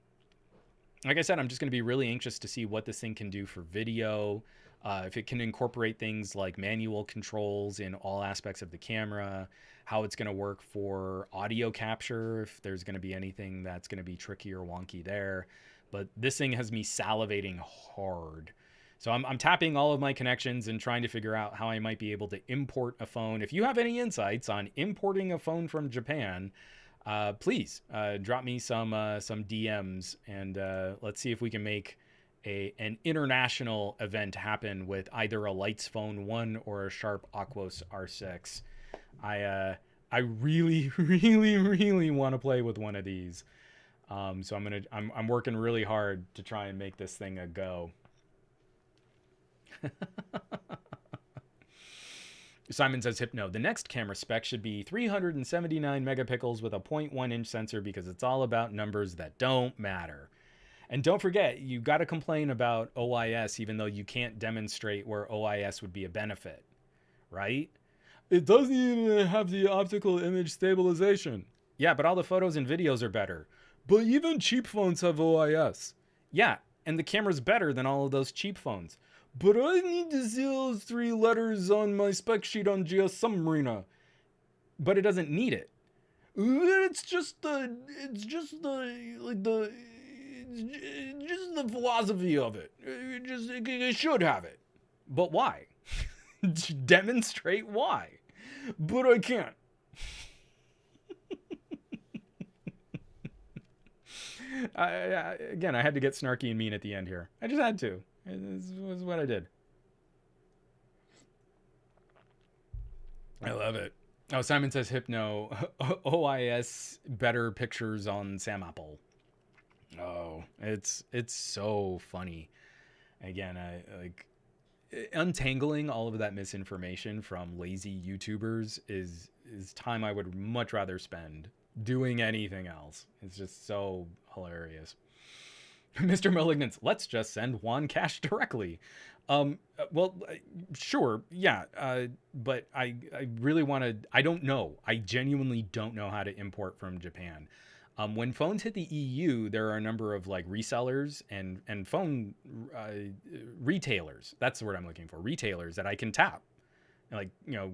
Like I said, I'm just going to be really anxious to see what this thing can do for video, if it can incorporate things like manual controls in all aspects of the camera, how it's going to work for audio capture, if there's going to be anything that's going to be tricky or wonky there. But this thing has me salivating hard. So I'm tapping all of my connections and trying to figure out how I might be able to import a phone. If you have any insights on importing a phone from Japan, please drop me some DMs, and let's see if we can make an international event happen with either a Lights Phone 1 or a Sharp Aquos R6. I really, really, really want to play with one of these. So I'm working really hard to try and make this thing a go. Simon says, Hypno, the next camera spec should be 379 megapixels with a 0.1 inch sensor because it's all about numbers that don't matter. And don't forget, you got to complain about OIS even though you can't demonstrate where OIS would be a benefit, right? It doesn't even have the optical image stabilization. Yeah, but all the photos and videos are better. But even cheap phones have OIS. Yeah, and the camera's better than all of those cheap phones. But I need to see those 3 letters on my spec sheet on GS Submarina. But it doesn't need it. It's just the philosophy of it. It should have it. But why? Demonstrate why. But I can't. Again, I had to get snarky and mean at the end here. I just had to. This was what I did. I love it. Oh, Simon says Hypno. OIS better pictures on Sam Apple. Oh, it's so funny. Again, I like untangling all of that misinformation from lazy YouTubers is time I would much rather spend doing anything else. It's just so hilarious. Mr. Malignant, let's just send Juan cash directly. Well, sure, yeah, but I really want to. I don't know. I genuinely don't know how to import from Japan. When phones hit the EU, there are a number of like resellers and phone retailers. That's the word I'm looking for. Retailers that I can tap, like, you know,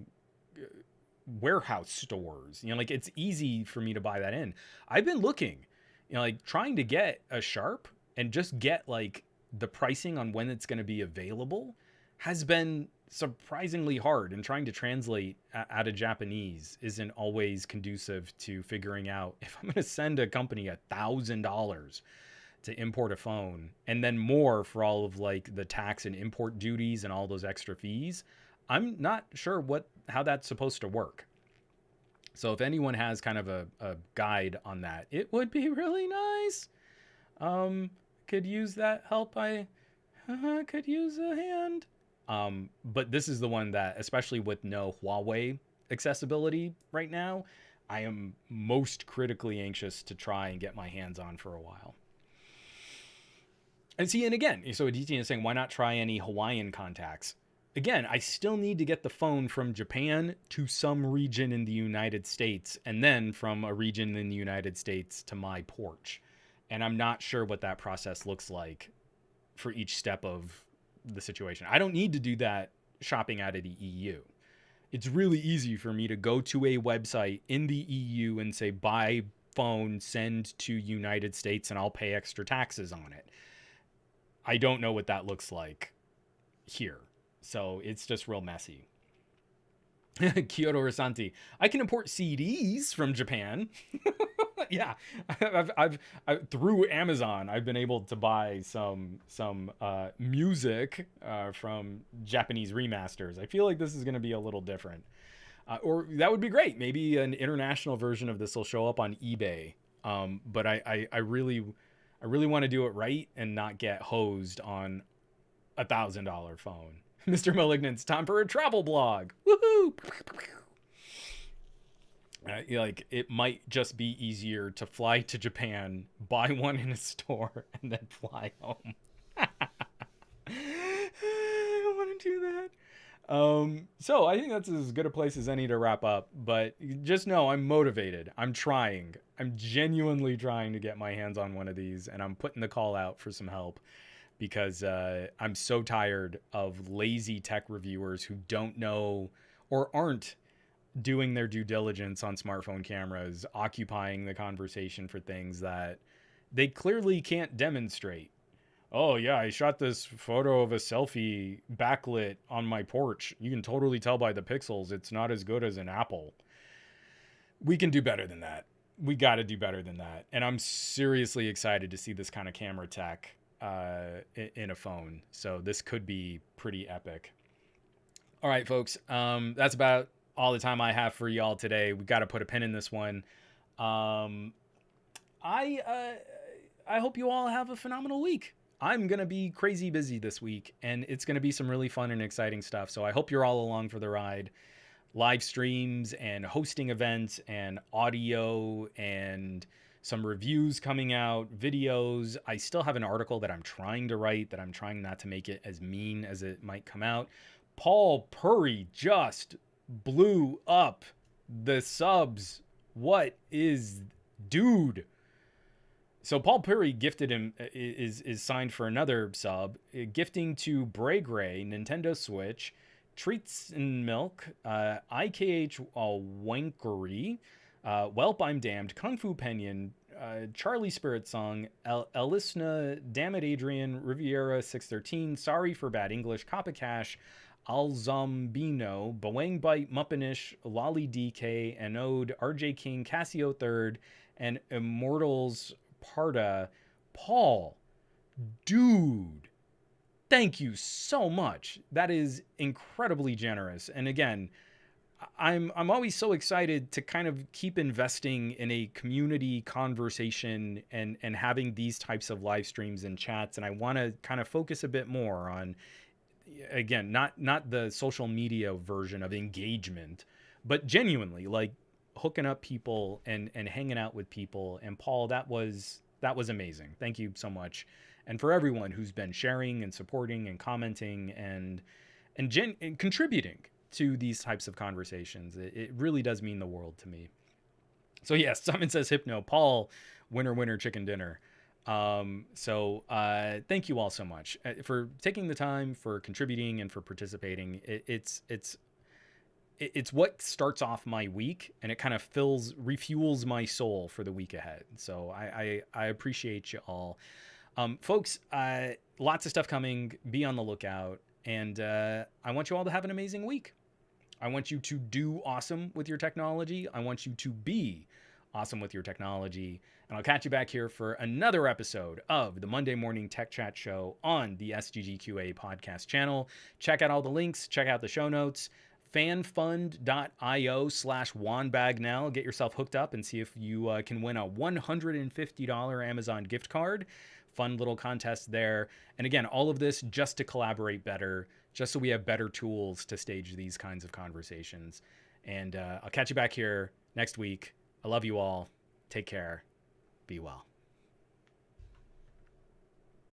warehouse stores. You know, like it's easy for me to buy that in. I've been looking, you know, like trying to get a Sharp and just get like the pricing on when it's going to be available has been surprisingly hard, and trying to translate out of Japanese isn't always conducive to figuring out if I'm going to send a company $1,000 to import a phone and then more for all of like the tax and import duties and all those extra fees. I'm not sure how that's supposed to work. So if anyone has kind of a guide on that, it would be really nice. Could use that help. I could use a hand. But this is the one that, especially with no Huawei accessibility right now, I am most critically anxious to try and get my hands on for a while. And see, and again, so Aditya is saying, why not try any Hawaiian contacts? Again, I still need to get the phone from Japan to some region in the United States, and then from a region in the United States to my porch. And I'm not sure what that process looks like for each step of the situation. I don't need to do that shopping out of the EU. It's really easy for me to go to a website in the EU and say, buy phone, send to United States, and I'll pay extra taxes on it. I don't know what that looks like here. So it's just real messy. Kyoto Rasanti. I can import CDs from Japan. Yeah, I've through Amazon, I've been able to buy some music from Japanese remasters. I feel like this is going to be a little different, or that would be great. Maybe an international version of this will show up on eBay. But I really want to do it right and not get hosed on $1,000 phone. Mr. Malignant's time for a travel blog. Woohoo! Like, it might just be easier to fly to Japan, buy one in a store, and then fly home. I don't want to do that. So I think that's as good a place as any to wrap up. But just know I'm motivated. I'm trying. I'm genuinely trying to get my hands on one of these, and I'm putting the call out for some help. Because I'm so tired of lazy tech reviewers who don't know or aren't doing their due diligence on smartphone cameras, occupying the conversation for things that they clearly can't demonstrate. Oh, yeah, I shot this photo of a selfie backlit on my porch. You can totally tell by the pixels it's not as good as an Apple. We can do better than that. We got to do better than that. And I'm seriously excited to see this kind of camera tech in a phone. So this could be pretty epic. All right, folks. That's about all the time I have for y'all today. We got to put a pin in this one. I hope you all have a phenomenal week. I'm going to be crazy busy this week, and it's going to be some really fun and exciting stuff. So I hope you're all along for the ride. Live streams and hosting events and audio and some reviews coming out, videos. I still have an article that I'm trying to write that I'm trying not to make it as mean as it might come out. Paul Purry just blew up the subs. What is, dude? So Paul Purry gifted him, is signed for another sub, gifting to Bray Gray, Nintendo Switch, Treats and Milk, IKH Wankery, Welp I'm Damned, Kung Fu Pinion, Charlie Spirit Song, Elisna, Dammit Adrian, Riviera 613, Sorry for Bad English, Coppa Cash, Alzombino, Boang Bite, Muppinish, Lolly DK, Anode, RJ King, Cassio Third, and Immortals Parda. Paul, dude, thank you so much. That is incredibly generous. And again, I'm always so excited to kind of keep investing in a community conversation and having these types of live streams and chats. And I want to kind of focus a bit more on, again, not the social media version of engagement, but genuinely like hooking up people and hanging out with people. And Paul, that was amazing. Thank you so much. And for everyone who's been sharing and supporting and commenting and contributing to these types of conversations. It really does mean the world to me. So yes, Simon says Hypno, Paul, winner, chicken dinner. So thank you all so much for taking the time, for contributing, and for participating. It's what starts off my week, and it kind of refuels my soul for the week ahead. So I appreciate you all. Folks, lots of stuff coming. Be on the lookout. And I want you all to have an amazing week. I want you to do awesome with your technology. I want you to be awesome with your technology. And I'll catch you back here for another episode of the Monday Morning Tech Chat Show on the SGGQA podcast channel. Check out all the links. Check out the show notes. fanfund.io/wanbagnell. Get yourself hooked up and see if you can win a $150 Amazon gift card. Fun little contest there. And again, all of this just to collaborate better, just so we have better tools to stage these kinds of conversations. And I'll catch you back here next week. I love you all. Take care. Be well.